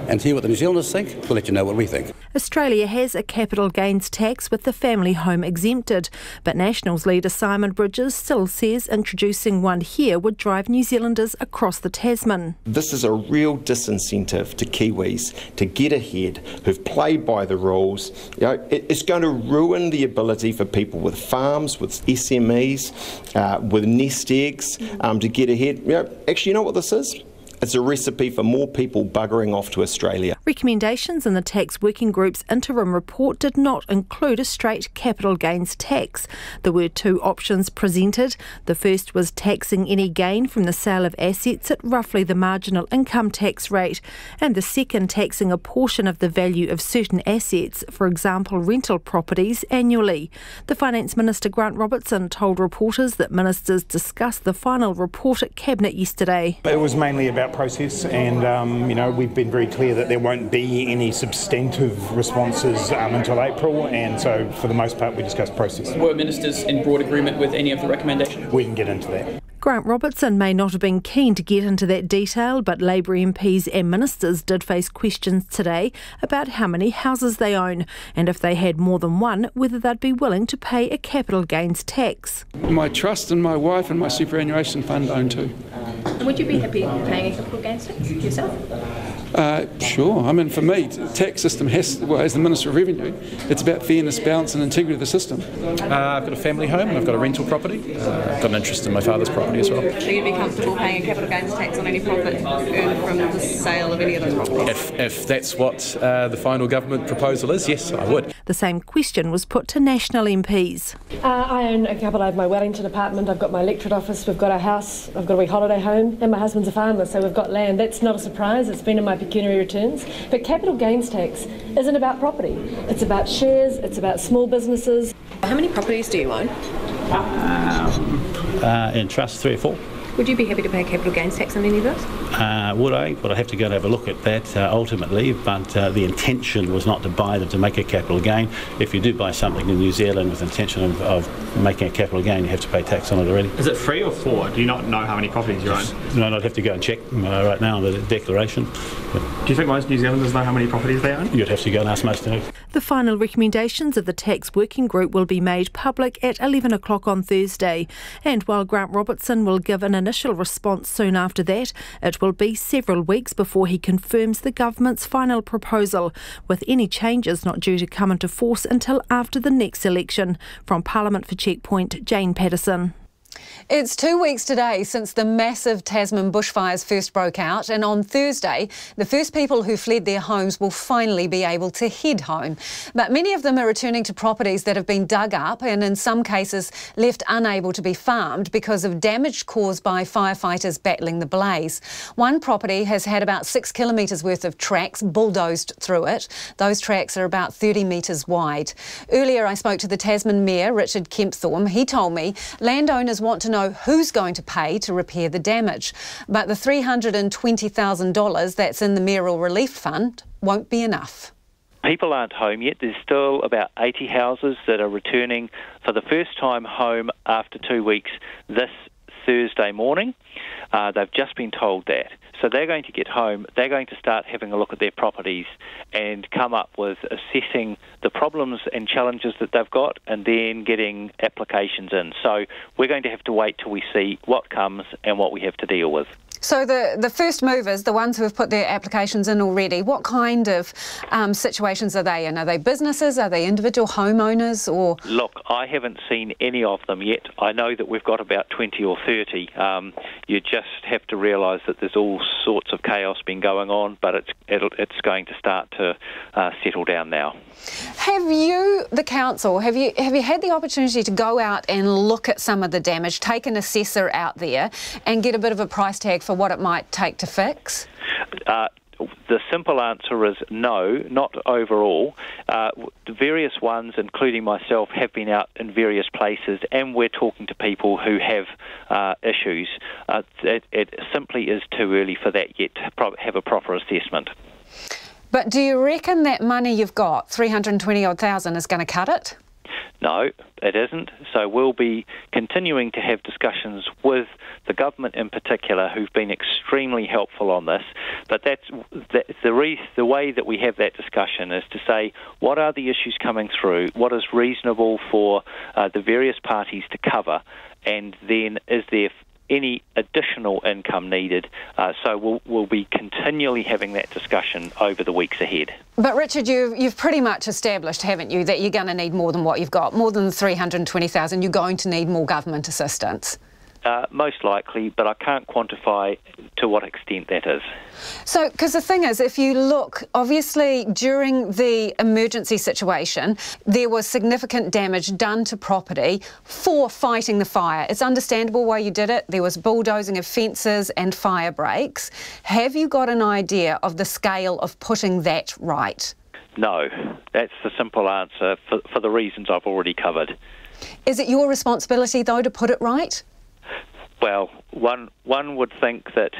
and hear what the New Zealanders think. We'll let you know what we think. Australia has a capital gains tax with the family home exempted, but Nationals leader Simon Bridges still says introducing one here would drive New Zealanders across the Tasman. This is a real disincentive to Kiwis to get ahead, who've played by the rules. You know, it's going to ruin the ability for people with farms, with SMEs, with nest eggs to get ahead. Actually, you know what this is? It's a recipe for more people buggering off to Australia. Recommendations in the tax working group's interim report did not include a straight capital gains tax. There were 2 options presented. The first was taxing any gain from the sale of assets at roughly the marginal income tax rate, and the second taxing a portion of the value of certain assets, for example rental properties, annually. The Finance Minister Grant Robertson told reporters that ministers discussed the final report at Cabinet yesterday. It was mainly about process, and we've been very clear that there won't be any substantive responses until April, and so for the most part we discussed process. Were ministers in broad agreement with any of the recommendations? We can get into that. Grant Robertson may not have been keen to get into that detail, but Labour MPs and ministers did face questions today about how many houses they own, and if they had more than one, whether they'd be willing to pay a capital gains tax. My trust and my wife and my superannuation fund own 2. And would you be happy paying a capital gains tax yourself? Sure. I mean, for me, the tax system has, as the Minister of Revenue, it's about fairness, balance and integrity of the system. I've got a family home and I've got a rental property. I've got an interest in my father's property as well. So you'd be comfortable paying a capital gains tax on any profit earned from the sale of any of those properties? If that's what the final government proposal is, yes, I would. The same question was put to National MPs. I own a couple. I have my Wellington apartment, I've got my electorate office, we've got a house, I've got a wee holiday home, and my husband's a farmer, so we've got land. That's not a surprise, it's been in my pecuniary returns. But capital gains tax isn't about property. It's about shares, it's about small businesses. How many properties do you own? In trust, 3 or 4. Would you be happy to pay capital gains tax on any of those? Would I? Would I have to go and have a look at that ultimately? But the intention was not to buy them to make a capital gain. If you do buy something in New Zealand with the intention of making a capital gain, you have to pay tax on it already. Is it 3 or 4? Do you not know how many properties you own? No, I'd have to go and check right now on the declaration. Do you think most New Zealanders know how many properties they own? You'd have to go and ask most of them. The final recommendations of the tax working group will be made public at 11 o'clock on Thursday. And while Grant Robertson will give an initial response soon after that, it will be several weeks before he confirms the government's final proposal, with any changes not due to come into force until after the next election. From Parliament for Checkpoint, Jane Patterson. It's 2 weeks today since the massive Tasman bushfires first broke out, and on Thursday, the first people who fled their homes will finally be able to head home. But many of them are returning to properties that have been dug up and in some cases left unable to be farmed because of damage caused by firefighters battling the blaze. One property has had about 6 kilometres worth of tracks bulldozed through it. Those tracks are about 30 metres wide. Earlier I spoke to the Tasman Mayor, Richard Kempthorne. He told me landowners want to know who's going to pay to repair the damage. But the $320,000 that's in the Mayoral Relief Fund won't be enough. People aren't home yet. There's still about 80 houses that are returning for the first time home after 2 weeks this Thursday morning. They've just been told that. So they're going to get home, they're going to start having a look at their properties and come up with assessing the problems and challenges that they've got and then getting applications in. So we're going to have to wait till we see what comes and what we have to deal with. So the first movers, the ones who have put their applications in already, what kind of situations are they in? Are they businesses? Are they individual homeowners? Or Look, I haven't seen any of them yet. I know that we've got about 20 or 30. You just have to realise that there's all sorts of chaos been going on, but it's going to start to settle down now. Have you, the council, have you had the opportunity to go out and look at some of the damage, take an assessor out there and get a bit of a price tag for what it might take to fix? The simple answer is no, not overall. Various ones, including myself, have been out in various places and we're talking to people who have issues. It simply is too early for that yet to have a proper assessment. But do you reckon that money you've got, $320,000, is going to cut it? No, it isn't. So we'll be continuing to have discussions with the government in particular, who've been extremely helpful on this. But that's the way that we have that discussion is to say, what are the issues coming through? What is reasonable for the various parties to cover? And then is there any additional income needed? So we'll be continually having that discussion over the weeks ahead. But Richard, you've pretty much established, haven't you, that you're going to need more than what you've got, more than $320,000. You're going to need more government assistance. Most likely, but I can't quantify to what extent that is. So, because the thing is, if you look, obviously during the emergency situation, there was significant damage done to property for fighting the fire. It's understandable why you did it. There was bulldozing of fences and fire breaks. Have you got an idea of the scale of putting that right? No, that's the simple answer for the reasons I've already covered. Is it your responsibility, though, to put it right? Well, one would think that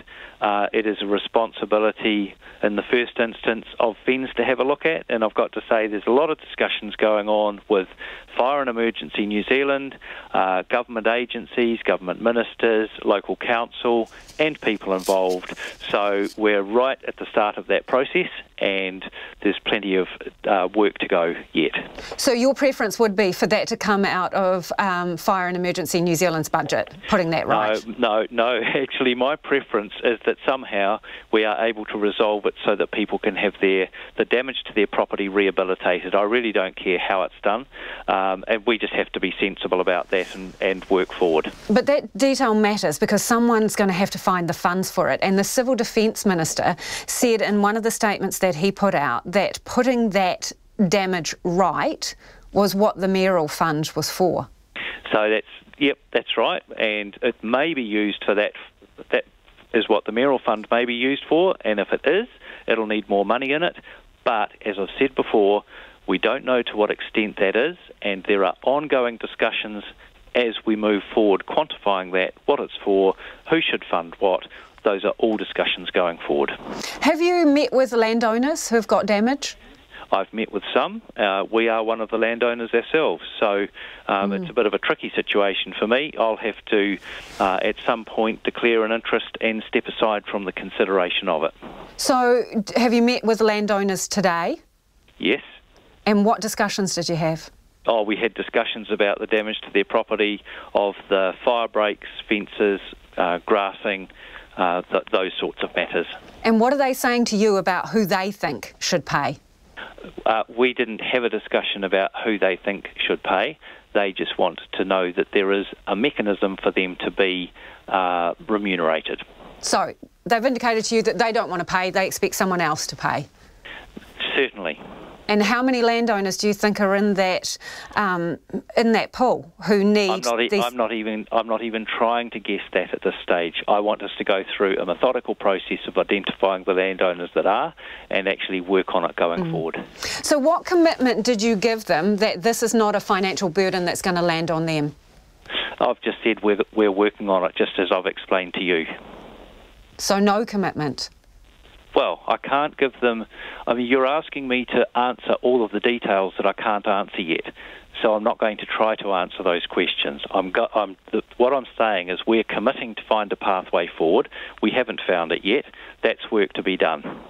it is a responsibility in the first instance of FENZ to have a look at, and I've got to say there's a lot of discussions going on with Fire and Emergency New Zealand, government agencies, government ministers, local council and people involved. So we're right at the start of that process and there's plenty of work to go yet. So your preference would be for that to come out of Fire and Emergency New Zealand's budget, putting that right? No. Actually, my preference is that somehow we are able to resolve it so that people can have the damage to their property rehabilitated. I really don't care how it's done, and we just have to be sensible about that and work forward. But that detail matters because someone's going to have to find the funds for it. And the Civil Defence Minister said in one of the statements that he put out that putting that damage right was what the mayoral fund was for. So that's right, and it may be used for that. That is what the mayoral fund may be used for, and if it is, it'll need more money in it. But as I've said before, we don't know to what extent that is, and there are ongoing discussions as we move forward, quantifying that, what it's for, who should fund what. Those are all discussions going forward. Have you met with landowners who've got damage? I've met with some. We are one of the landowners ourselves, so it's a bit of a tricky situation for me. I'll have to, at some point, declare an interest and step aside from the consideration of it. So, have you met with landowners today? Yes. And what discussions did you have? Oh, we had discussions about the damage to their property, of the fire breaks, fences, grassing, those sorts of matters. And what are they saying to you about who they think should pay? We didn't have a discussion about who they think should pay. They just want to know that there is a mechanism for them to be remunerated. So they've indicated to you that they don't want to pay, they expect someone else to pay? Certainly. And how many landowners do you think are in that pool who need these? I'm not even trying to guess that at this stage. I want us to go through a methodical process of identifying the landowners that are and actually work on it going forward. So what commitment did you give them that this is not a financial burden that's going to land on them? I've just said we're working on it, just as I've explained to you. So no commitment? Well, I can't give them... I mean, you're asking me to answer all of the details that I can't answer yet, so I'm not going to try to answer those questions. What I'm saying is we're committing to find a pathway forward. We haven't found it yet. That's work to be done.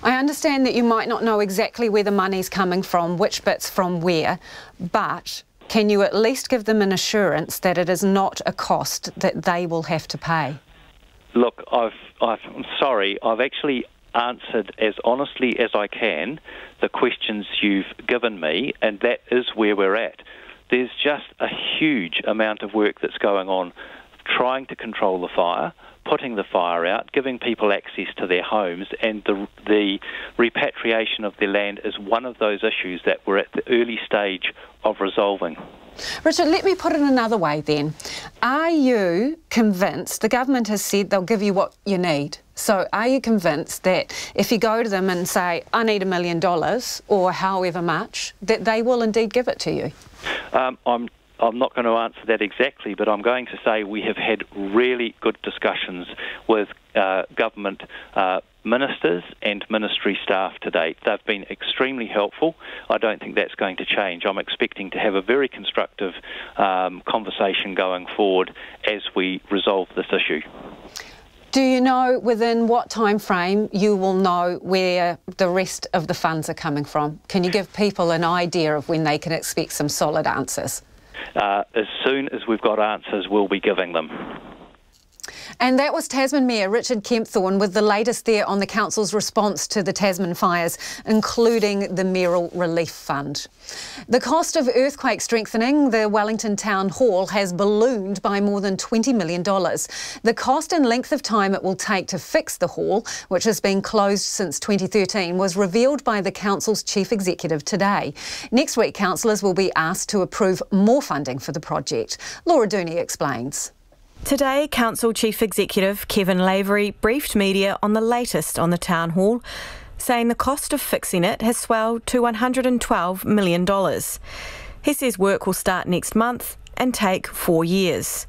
I understand that you might not know exactly where the money's coming from, which bit's from where, but can you at least give them an assurance that it is not a cost that they will have to pay? Look, I'm sorry, I've actually answered as honestly as I can the questions you've given me, and that is where we're at. There's just a huge amount of work that's going on trying to control the fire, putting the fire out, giving people access to their homes, and the repatriation of their land is one of those issues that we're at the early stage of resolving. Richard, let me put it another way then. Are you convinced, the government has said they'll give you what you need, so are you convinced that if you go to them and say, I need $1 million, or however much, that they will indeed give it to you? I'm not going to answer that exactly, but I'm going to say we have had really good discussions with government ministers and ministry staff to date. They've been extremely helpful. I don't think that's going to change. I'm expecting to have a very constructive conversation going forward as we resolve this issue. Do you know within what time frame you will know where the rest of the funds are coming from? Can you give people an idea of when they can expect some solid answers? As soon as we've got answers, we'll be giving them. And that was Tasman Mayor Richard Kempthorne with the latest there on the Council's response to the Tasman fires, including the Mayoral Relief Fund. The cost of earthquake strengthening the Wellington Town Hall has ballooned by more than $20 million. The cost and length of time it will take to fix the hall, which has been closed since 2013, was revealed by the Council's Chief Executive today. Next week, councillors will be asked to approve more funding for the project. Laura Dooney explains. Today, Council Chief Executive Kevin Lavery briefed media on the latest on the Town Hall, saying the cost of fixing it has swelled to $112 million. He says work will start next month and take 4 years.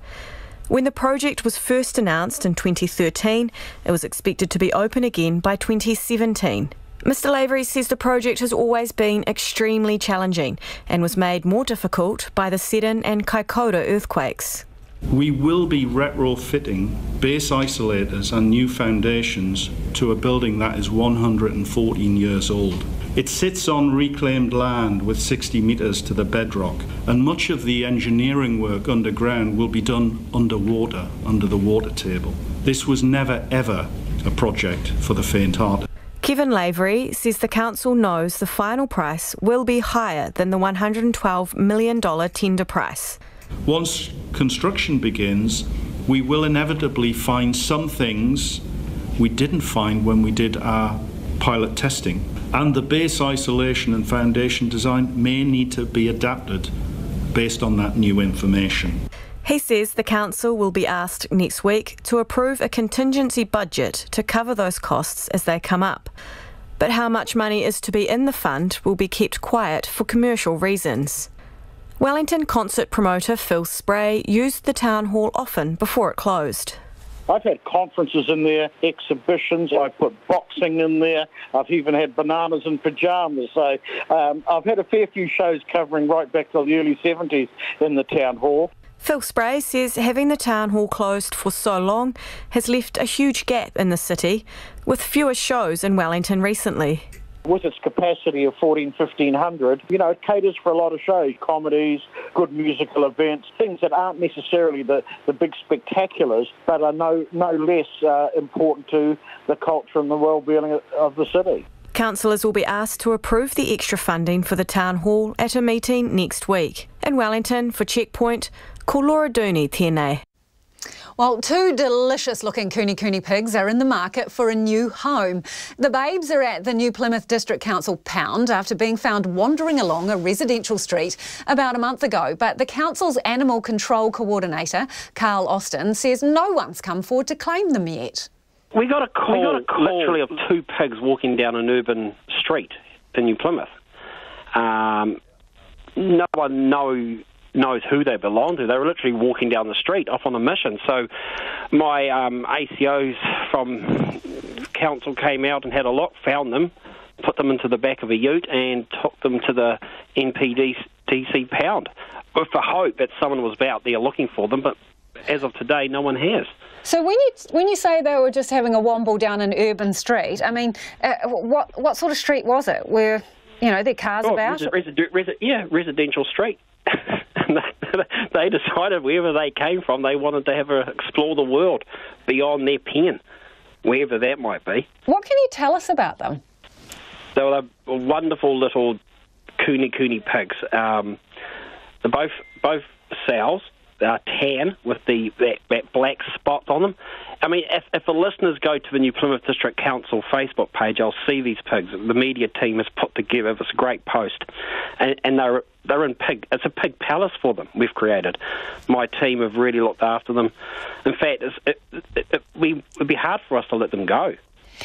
When the project was first announced in 2013, it was expected to be open again by 2017. Mr Lavery says the project has always been extremely challenging and was made more difficult by the Seddon and Kaikoura earthquakes. We will be retrofitting base isolators and new foundations to a building that is 114 years old. It sits on reclaimed land with 60 metres to the bedrock, and much of the engineering work underground will be done underwater, under the water table. This was never ever a project for the faint-hearted. Kevin Lavery says the council knows the final price will be higher than the $112 million tender price. Once construction begins, we will inevitably find some things we didn't find when we did our pilot testing. And the base isolation and foundation design may need to be adapted based on that new information. He says the council will be asked next week to approve a contingency budget to cover those costs as they come up. But how much money is to be in the fund will be kept quiet for commercial reasons. Wellington concert promoter Phil Spray used the Town Hall often before it closed. I've had conferences in there, exhibitions, I put boxing in there, I've even had bananas and pyjamas. So I've had a fair few shows covering right back to the early 70s in the Town Hall. Phil Spray says having the Town Hall closed for so long has left a huge gap in the city, with fewer shows in Wellington recently. With its capacity of 1,500, it caters for a lot of shows, comedies, good musical events, things that aren't necessarily the big spectaculars, but are no less important to the culture and the well-being of the city. Councillors will be asked to approve the extra funding for the Town Hall at a meeting next week. In Wellington, for Checkpoint, ko Laura Dooney tēnei. Well, two delicious-looking Cooney Cooney pigs are in the market for a new home. The babes are at the New Plymouth District Council pound after being found wandering along a residential street about a month ago. But the council's animal control coordinator, Carl Austin, says no one's come forward to claim them yet. We got a call literally of two pigs walking down an urban street in New Plymouth. No one knows who they belong to. They were literally walking down the street off on a mission. So my ACOs from council came out and had a look, found them, put them into the back of a ute and took them to the NPDC pound with the hope that someone was out there looking for them, but as of today, no one has. So when you say they were just having a womble down an urban street, I mean, what sort of street was it? Where, you know, there are cars about? Residential street. They decided wherever they came from, they wanted to explore the world beyond their pen, wherever that might be. What can you tell us about them? They were wonderful little Cooney Cooney pigs. They're both sows. They're tan with that black spot on them. I mean, if the listeners go to the New Plymouth District Council Facebook page, I'll see these pigs. The media team has put together this great post, and they're in pig. It's a pig palace for them. We've created. My team have really looked after them. In fact, it'd be hard for us to let them go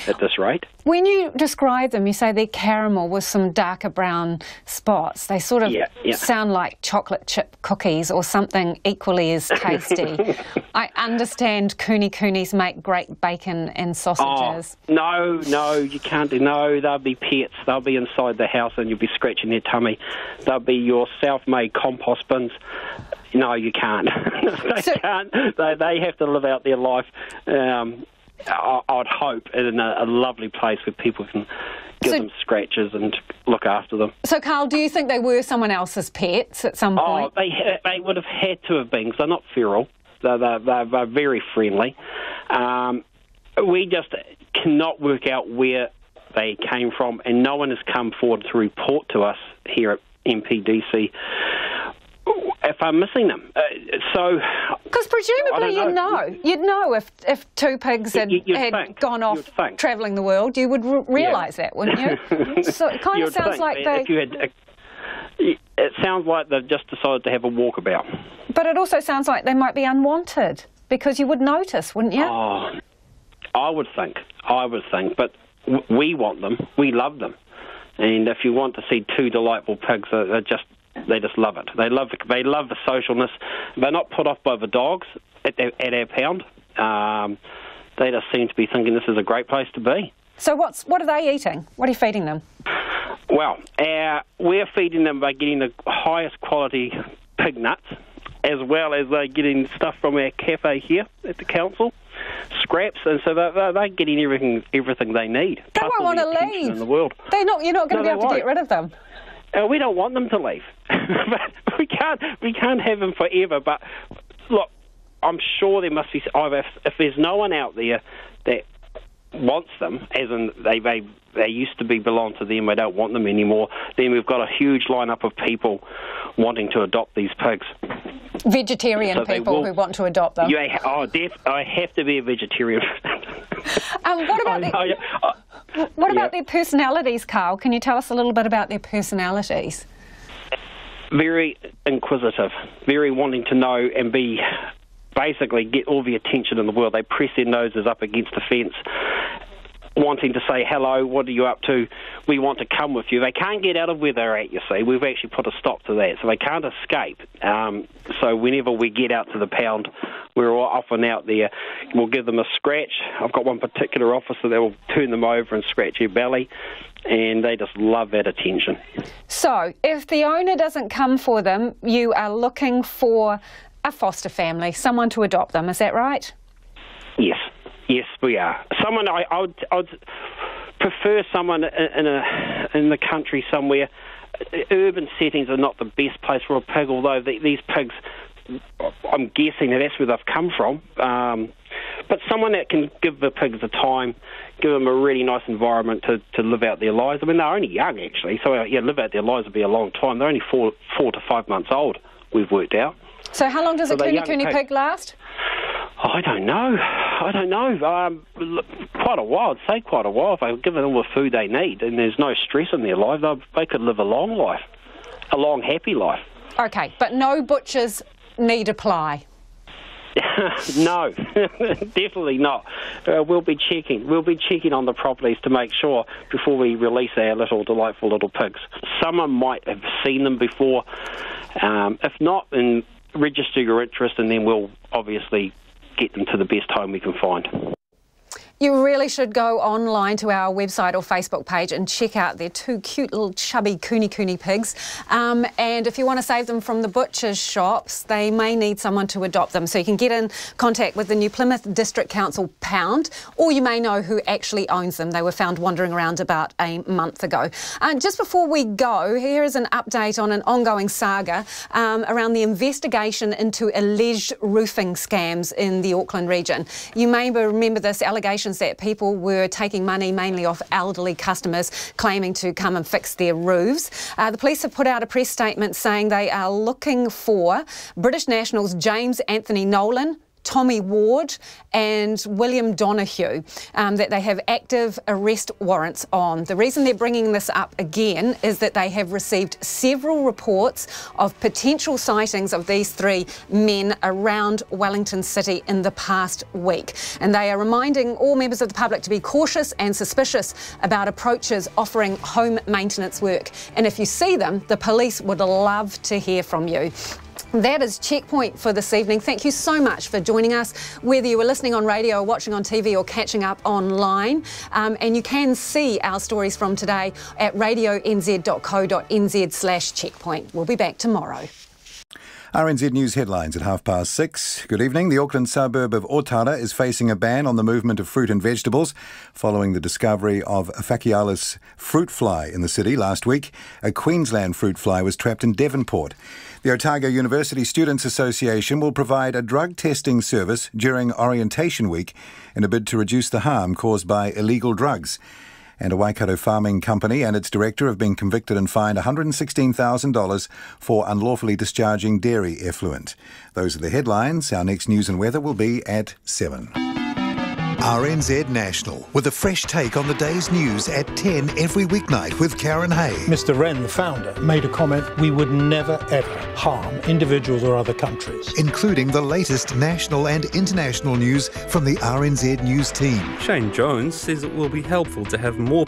at this rate. When you describe them, you say they're caramel with some darker brown spots. They sort of sound like chocolate chip cookies or something equally as tasty. I understand Cooney Coonies make great bacon and sausages. Oh, no, you can't do. No, they'll be pets. They'll be inside the house and you'll be scratching their tummy. They'll be your self-made compost bins. No, you can't. They can't. They have to live out their life. I'd hope in a lovely place where people can give them scratches and look after them. So, Carl, do you think they were someone else's pets at some point? Oh, they would have had to have been, because they're not feral. They're very friendly. We just cannot work out where they came from, and no one has come forward to report to us here at MPDC if I'm missing them. Because presumably you'd know if two pigs had gone off travelling the world, you would realise that, wouldn't you? So it kind of sounds like it sounds like they've just decided to have a walkabout. But it also sounds like they might be unwanted, because you would notice, wouldn't you? Oh, I would think, but we want them, we love them. And if you want to see two delightful pigs, they just love it. They love the socialness. They're not put off by the dogs at our pound. They just seem to be thinking this is a great place to be. So what are they eating? What are you feeding them? Well, we're feeding them by getting the highest quality pig nuts, as well as they're getting stuff from our cafe here at the council, scraps, and so they're getting everything they need. They won't want to leave. In the world. You're not going to be able to get rid of them. We don't want them to leave. we can't have them forever. But look, I'm sure there must be either if there's no one out there that wants them, as in they used to belong to them, we don't want them anymore, then we've got a huge lineup of people wanting to adopt these pigs. Vegetarian people who want to adopt them. I have to be a vegetarian. What about their personalities, Carl? Can you tell us a little bit about their personalities? Very inquisitive, very wanting to know and basically get all the attention in the world. They press their noses up against the fence, wanting to say, hello, what are you up to? We want to come with you. They can't get out of where they're at, you see. We've actually put a stop to that, so they can't escape. So whenever we get out to the pound, we're often out there. We'll give them a scratch. I've got one particular officer that will turn them over and scratch their belly, and they just love that attention. So if the owner doesn't come for them, you are looking for a foster family, someone to adopt them, is that right? Yes, we are. Someone I'd prefer someone in the country somewhere. Urban settings are not the best place for a pig, although these pigs, I'm guessing that's where they've come from. But someone that can give the pigs the time, give them a really nice environment to live out their lives. I mean, they're only young, actually, so live out their lives will be a long time. They're only 4 to 5 months old, we've worked out. So how long does a Cooney Cooney pig last? I don't know. Quite a while. I'd say quite a while. If they're given all the food they need and there's no stress in their life, they could live a long life, a long, happy life. Okay, but no butchers need apply. No, definitely not. We'll be checking. We'll be checking on the properties to make sure before we release our delightful little pigs. Someone might have seen them before. If not, then register your interest, and then we'll obviously get them to the best home we can find. You really should go online to our website or Facebook page and check out their two cute little chubby Cooney Cooney pigs. And if you want to save them from the butcher's shops, they may need someone to adopt them. So you can get in contact with the New Plymouth District Council Pound, or you may know who actually owns them. They were found wandering around about a month ago. Just before we go, here is an update on an ongoing saga around the investigation into alleged roofing scams in the Auckland region. You may remember this allegation that people were taking money mainly off elderly customers claiming to come and fix their roofs. The police have put out a press statement saying they are looking for British nationals James Anthony Nolan, Tommy Ward and William Donoghue, that they have active arrest warrants on. The reason they're bringing this up again is that they have received several reports of potential sightings of these three men around Wellington City in the past week. And they are reminding all members of the public to be cautious and suspicious about approaches offering home maintenance work. And if you see them, the police would love to hear from you. That is Checkpoint for this evening. Thank you so much for joining us, whether you were listening on radio or watching on TV or catching up online. And you can see our stories from today at radionz.co.nz/checkpoint. We'll be back tomorrow. RNZ News headlines at 6:30. Good evening. The Auckland suburb of Otago is facing a ban on the movement of fruit and vegetables following the discovery of a Phaceolus fruit fly in the city last week. A Queensland fruit fly was trapped in Devonport. The Otago University Students Association will provide a drug testing service during orientation week in a bid to reduce the harm caused by illegal drugs. And a Waikato farming company and its director have been convicted and fined $116,000 for unlawfully discharging dairy effluent. Those are the headlines. Our next news and weather will be at 7. RNZ National, with a fresh take on the day's news at 10 every weeknight with Karen Hay. Mr. Wren, the founder, made a comment: we would never ever harm individuals or other countries. Including the latest national and international news from the RNZ News team. Shane Jones says it will be helpful to have more